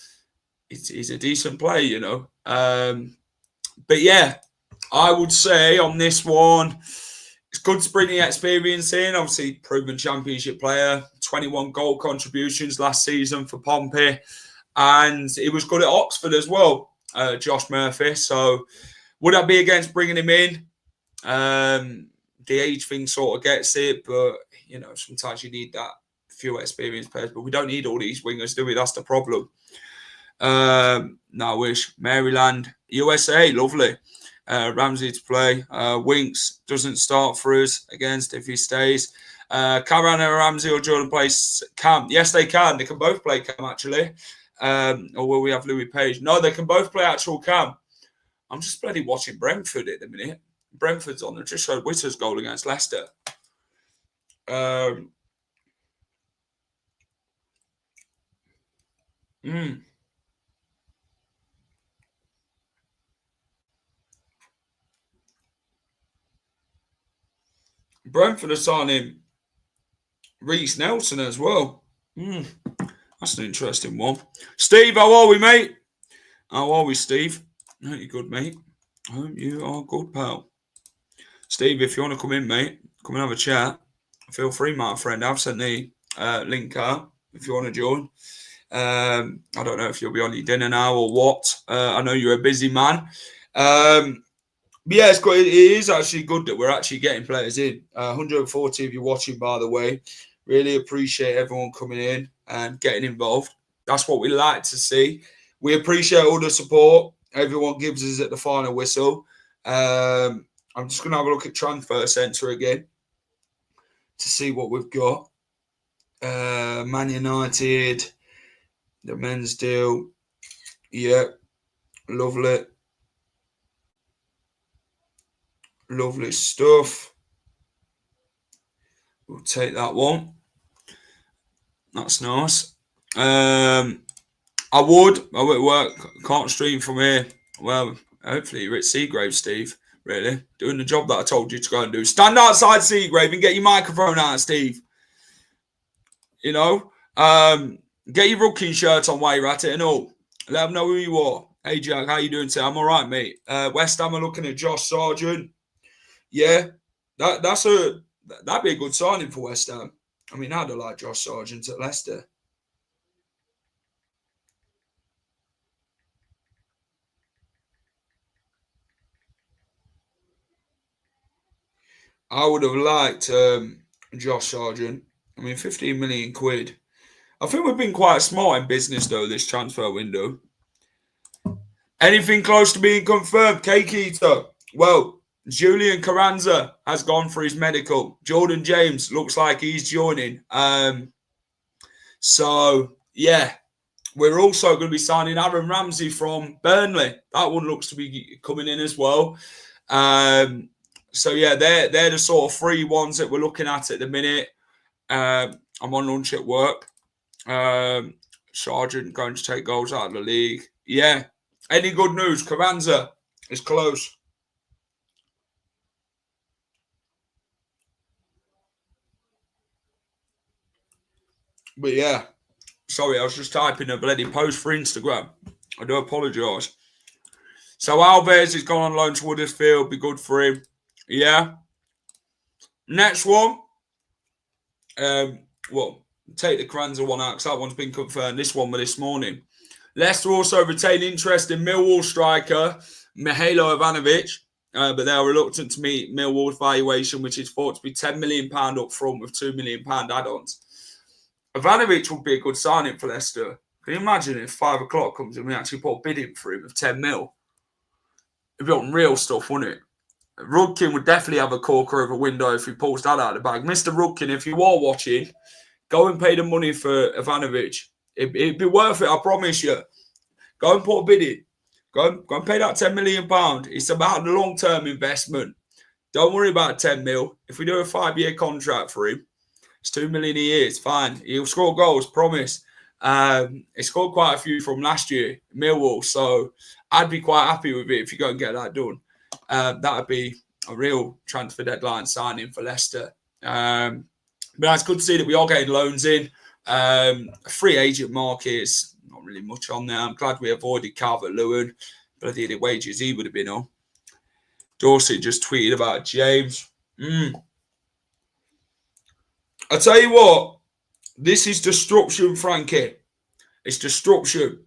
he's a decent player, you know. But yeah, I would say on this one, it's good to bring the experience in. Obviously, proven championship player, 21 goal contributions last season for Pompey. And he was good at Oxford as well, Josh Murphy. So would I be against bringing him in? The age thing sort of gets it, but, you know, sometimes you need that few experienced players. But we don't need all these wingers, do we? That's the problem. Norwich, Maryland, USA, lovely. Ramsey to play. Winks doesn't start for us against if he stays. Cameron and Ramsey or Jordan plays Cam. Yes, they can. They can both play Cam, actually. Or will we have Louis Page? No, they can both play actual Cam. I'm just bloody watching Brentford at the minute. Brentford's on. They just showed Witter's goal against Leicester. Brentford are signing Reece Nelson as well. That's an interesting one. Steve, how are we, mate? How are we, Steve? Aren't you good, mate? I hope you are good, pal. Steve, if you want to come in, mate, come and have a chat. Feel free, my friend. I've sent the link out if you want to join. I don't know if you'll be on your dinner now or what. I know you're a busy man. Yeah, it is actually good that we're actually getting players in. 140 of you watching, by the way. Really appreciate everyone coming in and getting involved. That's what we like to see. We appreciate all the support everyone gives us at the final whistle. I'm just going to have a look at Transfer Centre again to see what we've got. Man United, the men's deal. Yeah, lovely. Lovely stuff. We'll take that one. That's nice. I would work. Can't stream from here. Well, hopefully you're at Seagrave, Steve. Really. Doing the job that I told you to go and do. Stand outside Seagrave and get your microphone out, Steve. You know? Get your Rookie shirt on while you're at it and all. Let them know who you are. Hey, Jack, how you doing today? I'm all right, mate. West Ham are looking at Josh Sargent. Yeah, That'd be a good signing for West Ham. I mean, I'd have liked Josh Sargent at Leicester. I would have liked Josh Sargent. I mean, 15 million quid. I think we've been quite smart in business though this transfer window. Anything close to being confirmed, Cake Eater? Well, Julian Carranza has gone for his medical. Jordan James looks like he's joining. So yeah, we're also going to be signing Aaron Ramsey from Burnley. That one looks to be coming in as well. So yeah, they're the sort of three ones that we're looking at the minute. I'm on lunch at work. Sargent going to take goals out of the league. Yeah. Any good news? Carranza is close. But yeah, sorry, I was just typing a bloody post for Instagram. I do apologise. So Alves is gone on loan to Huddersfield. Be good for him. Yeah. Next one. Well, take the Carranza one out because that one's been confirmed. This one was this morning. Leicester also retain interest in Millwall striker Mihailo Ivanovic, but they are reluctant to meet Millwall's valuation, which is thought to be £10 million up front with £2 million add-ons. Ivanovic would be a good signing for Leicester. Can you imagine if 5 o'clock comes and we actually put a bid in for him of 10 mil? It'd be on real stuff, wouldn't it? Rudkin would definitely have a corker of a window if he pulls that out of the bag. Mr. Rudkin, if you are watching, go and pay the money for Ivanovic. It'd be worth it, I promise you. Go and put a bid in. Go and pay that £10 million. It's about the long-term investment. Don't worry about 10 mil. If we do a 5-year contract for him, it's 2 million a year. It's fine. He'll score goals, promise. He scored quite a few from last year, Millwall. So I'd be quite happy with it if you go and get that done. That would be a real transfer deadline signing for Leicester. But it's good to see that we are getting loans in. Free agent markets, not really much on there. I'm glad we avoided Calvert-Lewin. Bloody the wages he would have been on. Dorsey just tweeted about James. I tell you what, this is destruction, Frankie. It's destruction.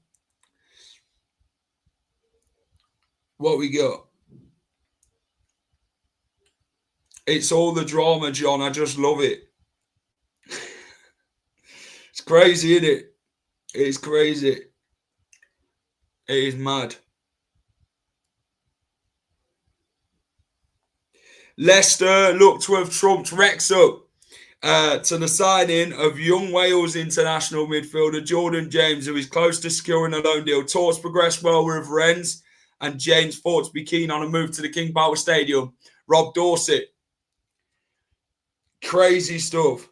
What we got? It's all the drama, John. I just love it. It's crazy, isn't it? It's crazy. It is mad. Leicester look to have trumped Wrexham to the signing of young Wales international midfielder Jordan James, who is close to securing a loan deal. Talks progressed well with Rennes, and James thought to be keen on a move to the King Power Stadium. Rob Dorsey. Crazy stuff.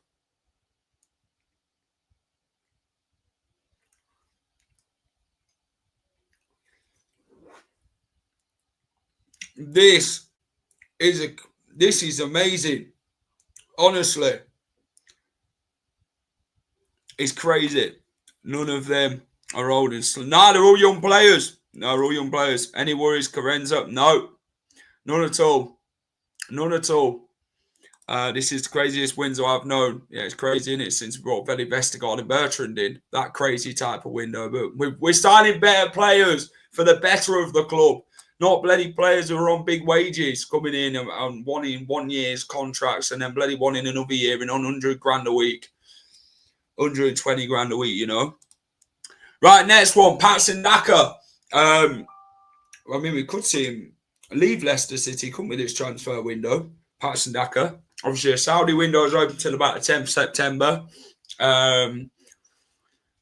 This is amazing. Honestly. It's crazy. None of them are old and slow. Nah, they're all young players. No, they're all young players. Any worries, Carranza? No. None at all. None at all. This is the craziest window I've known. Yeah, it's crazy, isn't it? Since we brought Veli Vestergaard and Bertrand in. That crazy type of window. But we're signing better players for the better of the club. Not bloody players who are on big wages coming in and wanting 1 year's contracts and then bloody wanting another year and on 100 grand a week. 120 grand a week, you know. Right, next one, Patson Daka. I mean, we could see him leave Leicester City, couldn't we, this transfer window? Patson Daka. Obviously, a Saudi window is open till about the 10th of September.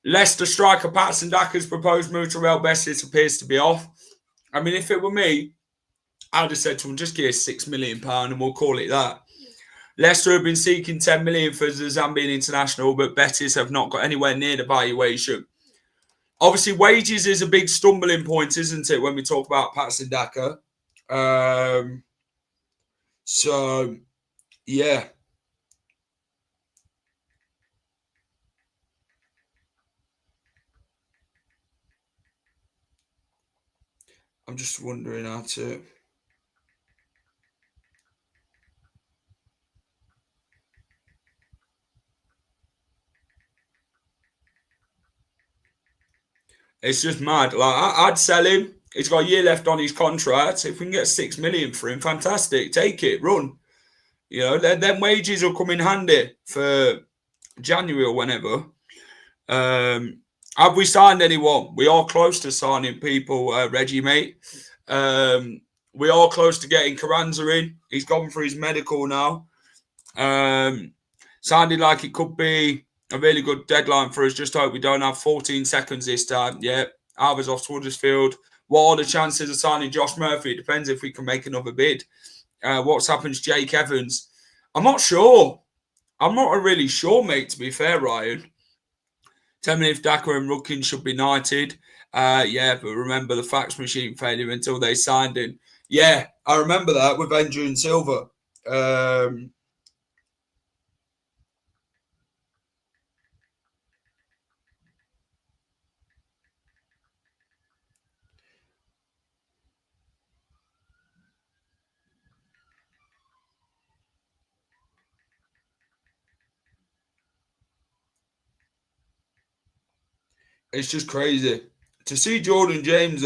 Leicester striker Patson Daka's proposed move to Real Betis appears to be off. I mean, if it were me, I'd have said to him, just give us £6 million and we'll call it that. Leicester have been seeking 10 million for the Zambian international, but Betis have not got anywhere near the valuation. Obviously, wages is a big stumbling point, isn't it, when we talk about Patson Daka? So, yeah. I'm just wondering how to... It's just mad. Like I'd sell him. He's got a year left on his contract. If we can get 6 million for him, fantastic. Take it, run. You know, then wages will come in handy for January or whenever. Have we signed anyone? We are close to signing people, Reggie, mate. We are close to getting Carranza in. He's gone for his medical now. Sounded like it could be a really good deadline for us. Just hope we don't have 14 seconds this time. Yeah, Alves off to Huddersfield. What are the chances of signing Josh Murphy? It depends if we can make another bid. What's happened to Jake Evans? I'm not sure. I'm not really sure, mate, to be fair, Ryan. Tell me if Daka and Rudkin should be knighted. Yeah, but remember the fax machine failure until they signed him. Yeah, I remember that with Andrew and Silva. It's just crazy to see Jordan James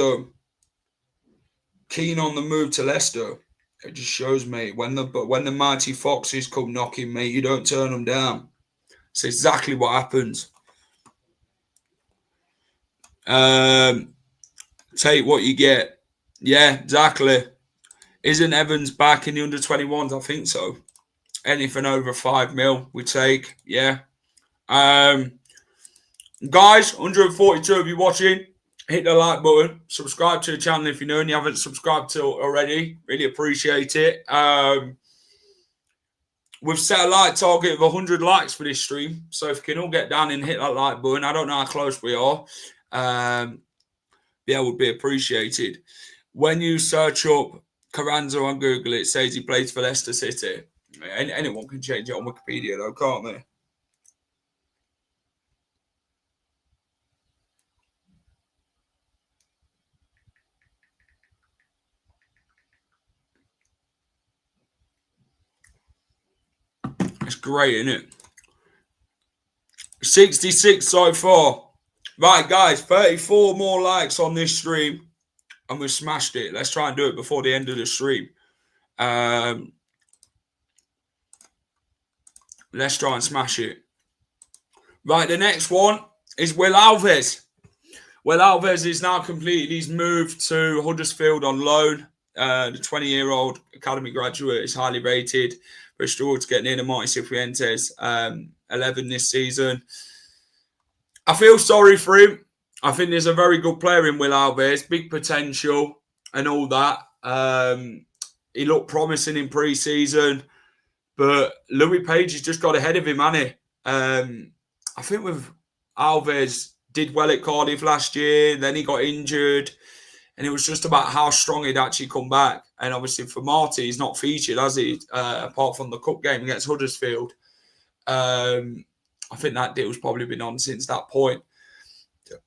keen on the move to Leicester. It just shows, mate, when the mighty foxes come knocking, mate, you don't turn them down. It's exactly what happens. Take what you get. Yeah, exactly. Isn't Evans back in the under-21s? I think so. Anything over 5 mil, we take. Yeah. Guys, 142 of you watching. Hit the like button. Subscribe to the channel if you're new and you haven't subscribed to it already. Really appreciate it. We've set a like target of 100 likes for this stream. So if you can all get down and hit that like button, I don't know how close we are. Yeah, would be appreciated. When you search up Carranza on Google, it says he plays for Leicester City. Anyone can change it on Wikipedia, though, can't they? It's great, isn't it? 66 so far. Right, guys, 34 more likes on this stream. And we've smashed it. Let's try and do it before the end of the stream. Let's try and smash it. Right, the next one is Will Alves. Will Alves is now completed. He's moved to Huddersfield on loan. The 20-year-old academy graduate is highly rated. But struggled to get near the Marty Cifuentes 11 this season. I feel sorry for him. I think there's a very good player in Will Alves, big potential and all that. He looked promising in pre-season, but Louis Page has just got ahead of him, hasn't he? I think with Alves did well at Cardiff last year, then he got injured, and it was just about how strong he'd actually come back. And obviously for Marty, he's not featured, has he? Apart from the cup game against Huddersfield. I think that deal's probably been on since that point.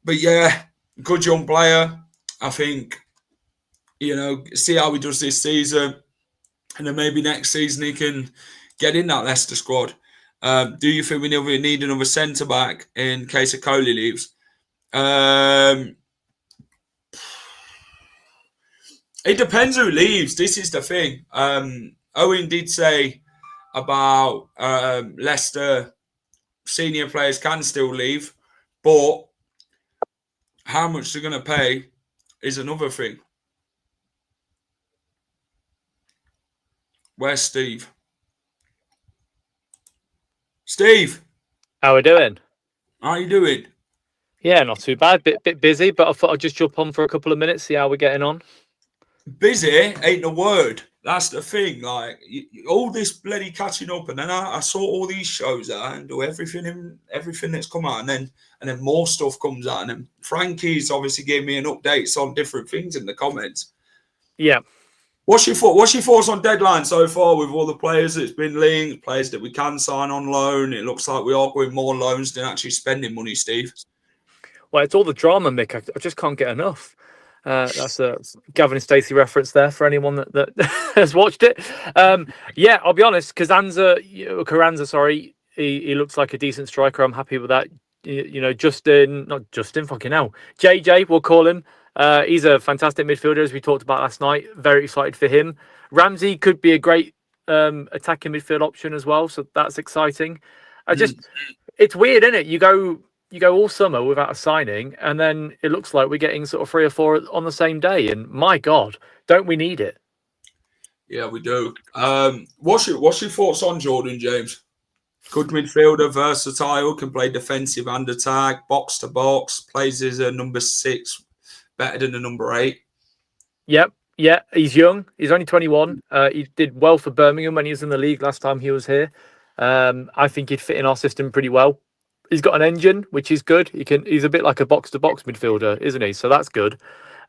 But yeah, good young player. I think, you know, see how he does this season. And then maybe next season he can get in that Leicester squad. Do you think we need another centre-back in case Coley leaves? It depends who leaves. This is the thing. Owen did say about Leicester senior players can still leave, but how much they're going to pay is another thing. Where's Steve? Steve! How are we doing? How are you doing? Yeah, not too bad. Bit busy, but I thought I'd just jump on for a couple of minutes, see how we're getting on. Busy ain't the word. That's the thing. Like all this bloody catching up, and then I saw all these shows out and do everything that's come out, and then more stuff comes out, and then Frankie's obviously gave me an updates on different things in the comments. Yeah. What's your thoughts on deadline so far with all the players that's been linked, players that we can sign on loan? It looks like we are going more loans than actually spending money, Steve. Well, it's all the drama, Mick. I just can't get enough. That's a Gavin and Stacey reference there for anyone that has watched it. Yeah, I'll be honest. Carranza, sorry, he looks like a decent striker. I'm happy with that. fucking hell. JJ, we'll call him. He's a fantastic midfielder, as we talked about last night. Very excited for him. Ramsey could be a great attacking midfield option as well, so that's exciting. It's weird, isn't it? You go all summer without a signing, and then it looks like we're getting sort of 3 or 4 on the same day. And my God, don't we need it? Yeah, we do. What's your thoughts on Jordan James? Good midfielder, versatile, can play defensive and attack, box to box, plays as a number 6, better than a number 8. Yep. Yeah, he's young. He's only 21. He did well for Birmingham when he was in the league last time he was here. I think he'd fit in our system pretty well. He's got an engine, which is good. He's a bit like a box-to-box midfielder, isn't he? So that's good.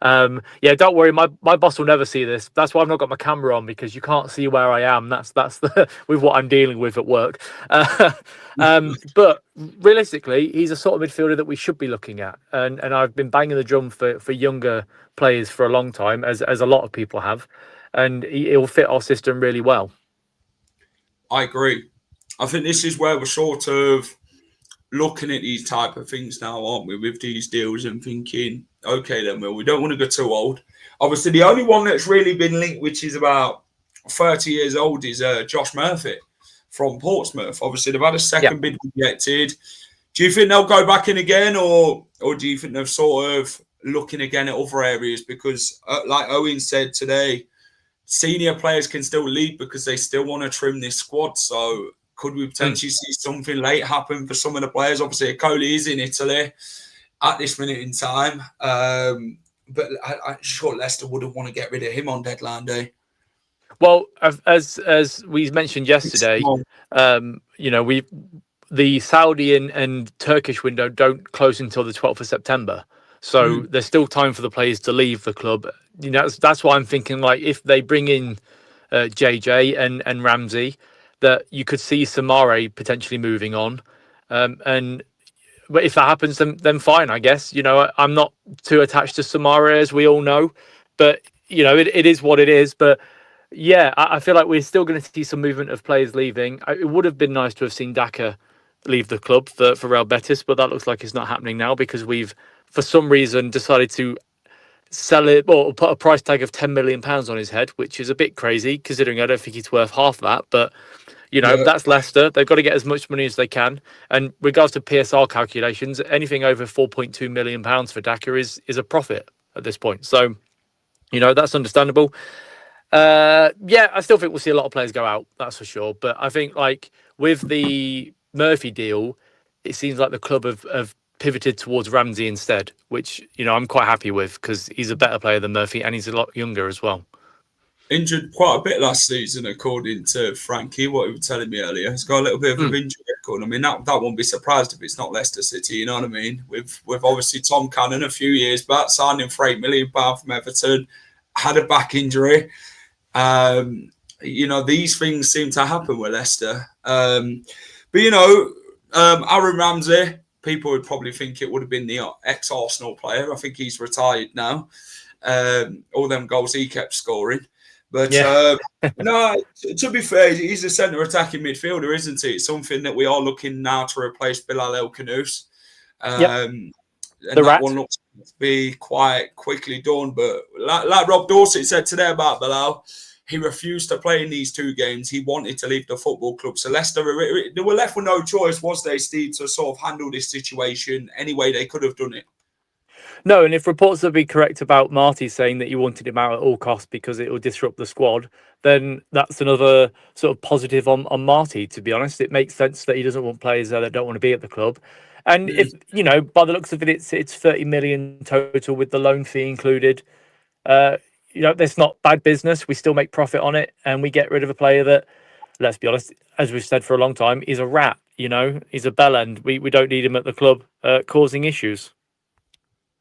Yeah, don't worry. My boss will never see this. That's why I've not got my camera on, because you can't see where I am. That's with what I'm dealing with at work. But realistically, he's a sort of midfielder that we should be looking at. And I've been banging the drum for younger players for a long time, as a lot of people have. And he'll fit our system really well. I agree. I think this is where we're sort of looking at these type of things now, aren't we, with these deals and thinking, okay, then, well, we don't want to go too old. Obviously, the only one that's really been linked, which is about 30 years old, is Josh Murphy from Portsmouth. Obviously, they've had a second bid rejected. Do you think they'll go back in again, or do you think they're sort of looking again at other areas? Because, like Owen said today, senior players can still leave because they still want to trim this squad. So could we potentially see something late happen for some of the players? Obviously, Coley is in Italy at this minute in time. But I'm sure Leicester wouldn't want to get rid of him on deadline day. Well, as we mentioned yesterday, the Saudi and Turkish window don't close until the 12th of September. So there's still time for the players to leave the club. That's why I'm thinking, like, if they bring in JJ and Ramsey, that you could see Soumare potentially moving on. But if that happens, then fine, I guess. I'm not too attached to Soumare, as we all know. But, it is what it is. But, yeah, I feel like we're still going to see some movement of players leaving. It would have been nice to have seen Daka leave the club for Real Betis, but that looks like it's not happening now, because we've, for some reason, decided to sell it or put a price tag of £10 million on his head, which is a bit crazy, considering I don't think he's worth half that. But that's Leicester. They've got to get as much money as they can. And regards to PSR calculations, anything over £4.2 million for Daka is a profit at this point. So, that's understandable. Yeah, I still think we'll see a lot of players go out, that's for sure. But I think, like, with the Murphy deal, it seems like the club have pivoted towards Ramsey instead, which, I'm quite happy with, because he's a better player than Murphy and he's a lot younger as well. Injured quite a bit last season, according to Frankie, what he was telling me earlier. He's got a little bit of an injury record. I mean, that won't be surprised if it's not Leicester City, you know what I mean? With obviously Tom Cannon a few years back, signed him for £8 million from Everton, had a back injury. These things seem to happen with Leicester. But, Aaron Ramsey, people would probably think it would have been the ex-Arsenal player. I think he's retired now. All them goals he kept scoring. But, no, to be fair, he's a centre attacking midfielder, isn't he? It's something that we are looking now to replace Bal Canus. And that one looks to be quite quickly done. But like Rob Dorset said today about Bilal, he refused to play in these 2 games. He wanted to leave the football club. So Leicester, they were left with no choice, was they, Steve, to sort of handle this situation any way they could have done it. No, and if reports would be correct about Marty saying that he wanted him out at all costs because it will disrupt the squad, then that's another sort of positive on Marty, to be honest. It makes sense that he doesn't want players that don't want to be at the club. And if, by the looks of it, it's 30 million total with the loan fee included. That's not bad business. We still make profit on it, and we get rid of a player that, let's be honest, as we've said for a long time, is a rat. He's a bell end. We don't need him at the club causing issues.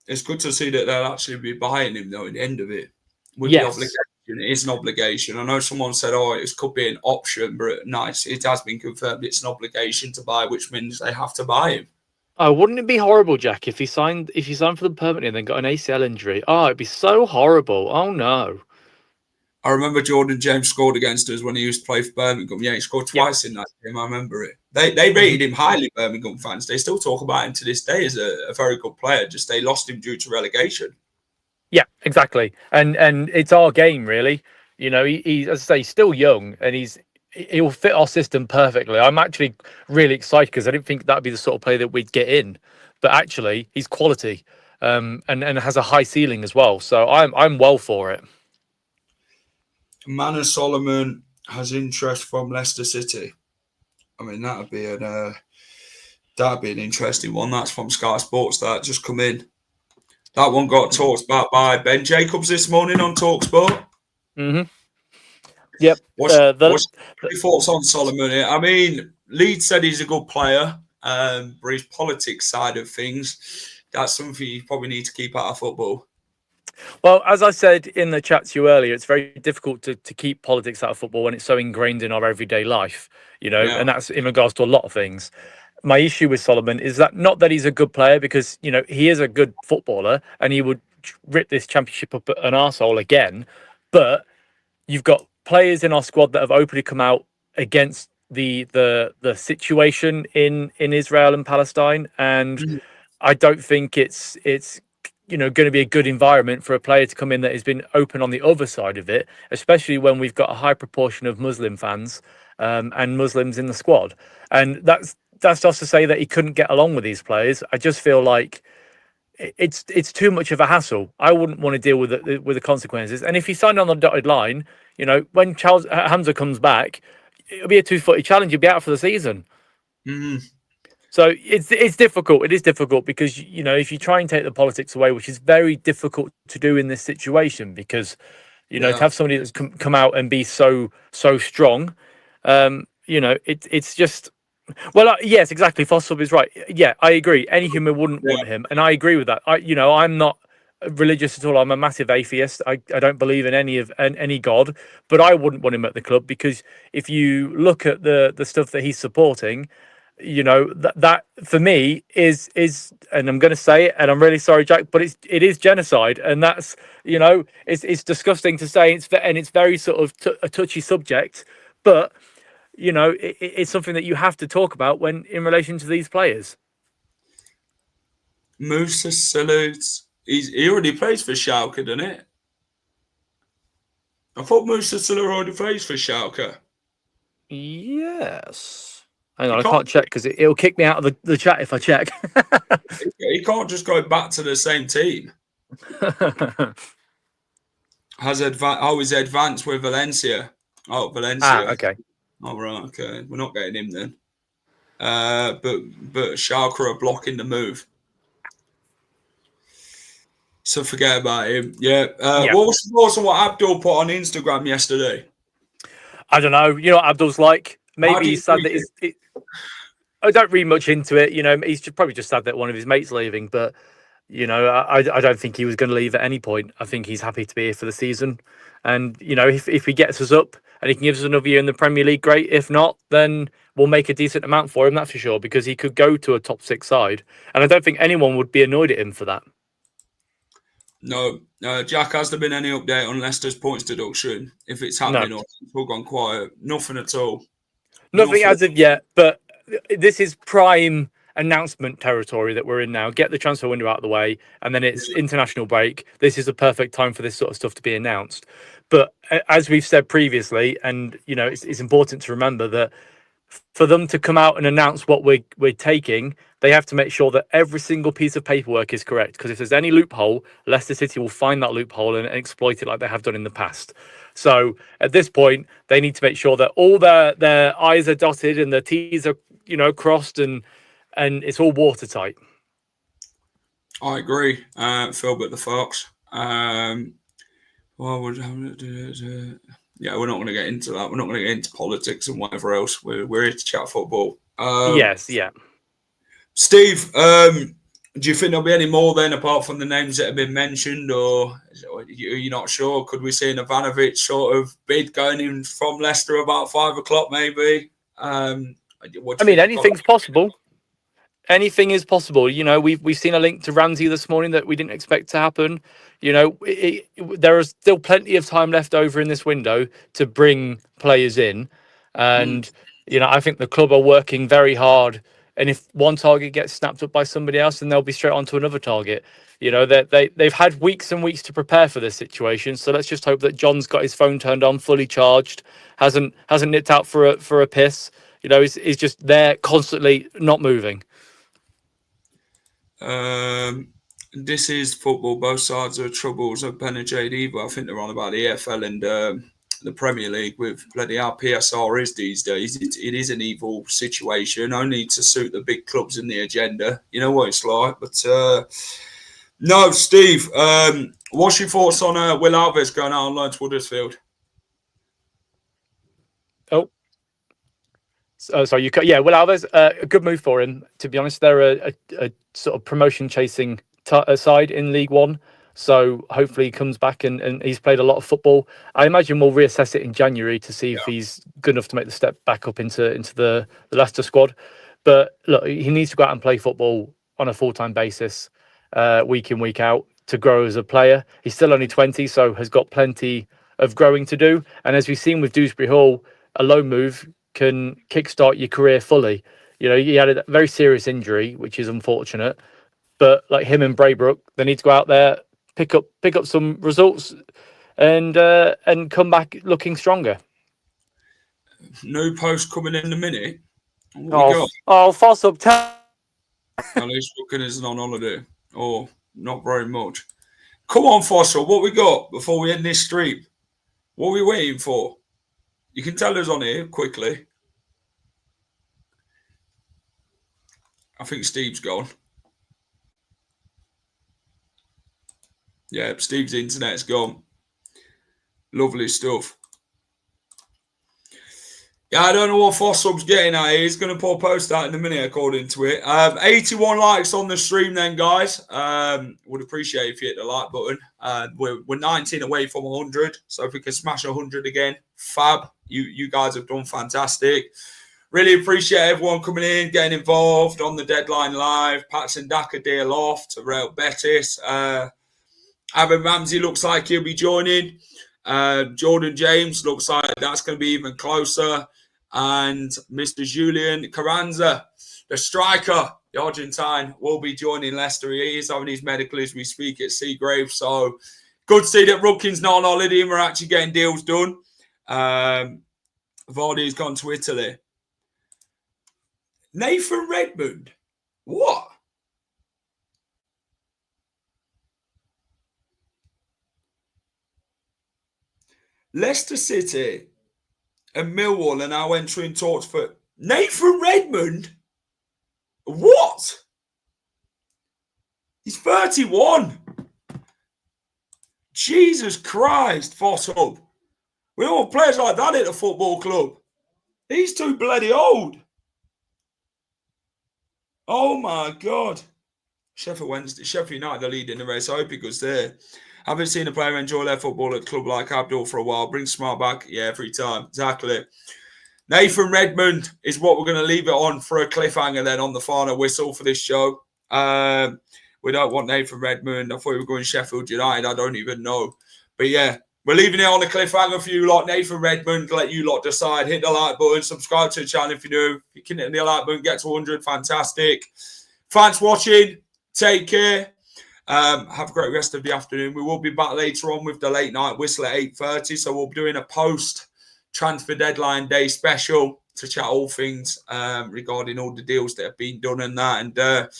It's good to see that they'll actually be buying him, though, at the end of it. With the obligation. It is an obligation. I know someone said, it could be an option, but nice. It has been confirmed it's an obligation to buy, which means they have to buy him. Oh, wouldn't it be horrible, Jack, if he signed for them permanently and then got an ACL injury? Oh, it'd be so horrible. Oh, no. I remember Jordan James scored against us when he used to play for Birmingham. Yeah, he scored twice in that game. I remember it. They rated him highly, Birmingham fans. They still talk about him to this day as a very good player. Just they lost him due to relegation. Yeah, exactly. And it's our game, really. You know, he's, as I say, still young, and he'll fit our system perfectly. I'm actually really excited because I didn't think that'd be the sort of player that we'd get in, but actually, he's quality, and has a high ceiling as well. So I'm well for it. Manor Solomon has interest from Leicester City. I mean, that'd be an interesting one. That's from Sky Sports. That just come in. That one got talked about by Ben Jacobs this morning on TalkSport. Mm-hmm. Yep. What's your thoughts on Solomon? I mean, Leeds said he's a good player, but his politics side of things, that's something you probably need to keep out of football. Well, as I said in the chat to you earlier, it's very difficult to keep politics out of football when it's so ingrained in our everyday life, you know, and that's in regards to a lot of things. My issue with Solomon is that not that he's a good player, because, you know, he is a good footballer and he would rip this championship up an arsehole again, but you've got players in our squad that have openly come out against the situation in Israel and Palestine, and I don't think it's you know, going to be a good environment for a player to come in that has been open on the other side of it, especially when we've got a high proportion of Muslim fans and Muslims in the squad. And that's just to say that he couldn't get along with these players. I just feel like it's too much of a hassle. I wouldn't want to deal with the consequences. And if he signed on the dotted line, you know, when Charles Hamza comes back, it'll be a 2-footed challenge. He'll be out for the season. Mm-hmm. So it's difficult. It is difficult because, you know, if you try and take the politics away, which is very difficult to do in this situation, because, you know, to have somebody that's come out and be so strong, you know, it's just, well, yes, exactly. Fossub is right. Yeah, I agree. Any human wouldn't want him, and I agree with that. I'm not religious at all. I'm a massive atheist. I don't believe in any god, but I wouldn't want him at the club, because if you look at the stuff that he's supporting, you know, that for me is, and I'm going to say it, and I'm really sorry, Jack, but it is genocide, and that's, you know, it's disgusting to say. It's very sort of a touchy subject, but, you know, it's something that you have to talk about when in relation to these players. Musa salutes. He already plays for Schalke, doesn't it? I thought Musa Salute already plays for Schalke. Yes. Hang on, I can't check because it'll kick me out of the chat if I check. He can't just go back to the same team. He's advanced with Valencia. Oh, Valencia. Okay. Oh, right, okay. We're not getting him then. But Schalke are blocking the move. So forget about him. Yeah. What was your thoughts on what Abdul put on Instagram yesterday? I don't know. You know what Abdul's like? Maybe he's sad that I don't read much into it. You know, he's probably just sad that one of his mates leaving. But, you know, I don't think he was going to leave at any point. I think he's happy to be here for the season. And, you know, if he gets us up and he can give us another year in the Premier League, great. If not, then we'll make a decent amount for him, that's for sure, because he could go to a top 6 side. And I don't think anyone would be annoyed at him for that. No. Jack, has there been any update on Leicester's points deduction? If it's happening or it's all gone quiet? Nothing at all. Nothing as of yet, but this is prime announcement territory that we're in now. Get the transfer window out of the way, and then it's international break. This is the perfect time for this sort of stuff to be announced. But as we've said previously, and, you know, it's important to remember that for them to come out and announce what we're taking, they have to make sure that every single piece of paperwork is correct. Because if there's any loophole, Leicester City will find that loophole and exploit it like they have done in the past. So at this point, they need to make sure that all their I's are dotted and their T's are, you know, crossed, and it's all watertight. I agree. Philbert the Fox. Yeah, we're not going to get into that. We're not going to get into politics and whatever else. We're here to chat football. Yes, yeah. Steve, do you think there'll be any more then, apart from the names that have been mentioned, or are you not sure? Could we see an Ivanovic sort of bid going in from Leicester about 5 o'clock maybe? I mean, anything's possible. anything is possible. You know, we've seen a link to Ramsey this morning that we didn't expect to happen. You know, there is still plenty of time left over in this window to bring players in, and you know, I think the club are working very hard. And if one target gets snapped up by somebody else, then they'll be straight on to another target. You know, they've had weeks and weeks to prepare for this situation. So let's just hope that John's got his phone turned on, fully charged, hasn't nipped out for a piss. You know, he's just there constantly, not moving. This is football. Both sides are troubles of Ben and JD, but I think they're on about the EFL and the Premier League with bloody how PSR is these days. It is an evil situation, only to suit the big clubs in the agenda. You know what it's like. But no, Steve, what's your thoughts on Will Alves going out on loan to Huddersfield? Oh. Sorry, yeah, Will Alves, a good move for him. To be honest, they're a sort of promotion chasing side in League One, so hopefully he comes back and he's played a lot of football. I imagine we'll reassess it in January to see if he's good enough to make the step back up into the Leicester squad. But look, he needs to go out and play football on a full-time basis, week in, week out, to grow as a player. He's still only 20, so has got plenty of growing to do. And as we've seen with Dewsbury Hall, a loan move can kickstart your career fully. You know, he had a very serious injury, which is unfortunate. But like him and Braybrook, they need to go out there, pick up some results, and come back looking stronger. New post coming in a minute. What Foss up. At least looking isn't on holiday, or not very much. Come on, Fossil, what we got before we end this stream? What are we waiting for? You can tell us on here quickly. I think Steve's gone. Yeah, Steve's internet's gone. Lovely stuff. Yeah, I don't know what Fossub's getting at. He's going to put a post out in a minute, according to it. 81 likes on the stream then, guys. Would appreciate if you hit the like button. We're 19 away from 100. So if we can smash 100 again, fab. You guys have done fantastic. Really appreciate everyone coming in, getting involved on the Deadline Live. Patson Daka deal off to Real Betis. Ramsey looks like he'll be joining. Jordan James looks like that's going to be even closer. And Mr. Julian Carranza, the striker, the Argentine, will be joining Leicester. He is having his medical as we speak at Seagrave. So good to see that Rudkin's not on holiday and we're actually getting deals done. Vardy's gone to Italy. Nathan Redmond. What? Leicester City and Millwall are now entering talks for Nathan Redmond. What? He's 31. Jesus Christ, Fossum. We don't want players like that at a football club. He's too bloody old. Oh my God. Sheffield United are leading the race. I hope he goes there. Haven't seen a player enjoy their football at a club like Abdul for a while. Bring Smart back. Yeah, every time. Exactly. Nathan Redmond is what we're going to leave it on for a cliffhanger then on the final whistle for this show. We don't want Nathan Redmond. I thought we were going Sheffield United. I don't even know. But yeah, we're leaving it on a cliffhanger for you lot. Nathan Redmond, let you lot decide. Hit the like button. Subscribe to the channel if you're new. If you can hit the like button, get to 100. Fantastic. Thanks for watching. Take care. Have a great rest of the afternoon. We will be back later on with the late night whistle at 8:30. So we'll be doing a post transfer deadline day special to chat all things regarding all the deals that have been done and that. And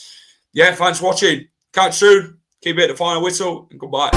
yeah, thanks for watching. Catch you soon. Keep it at the final whistle and goodbye.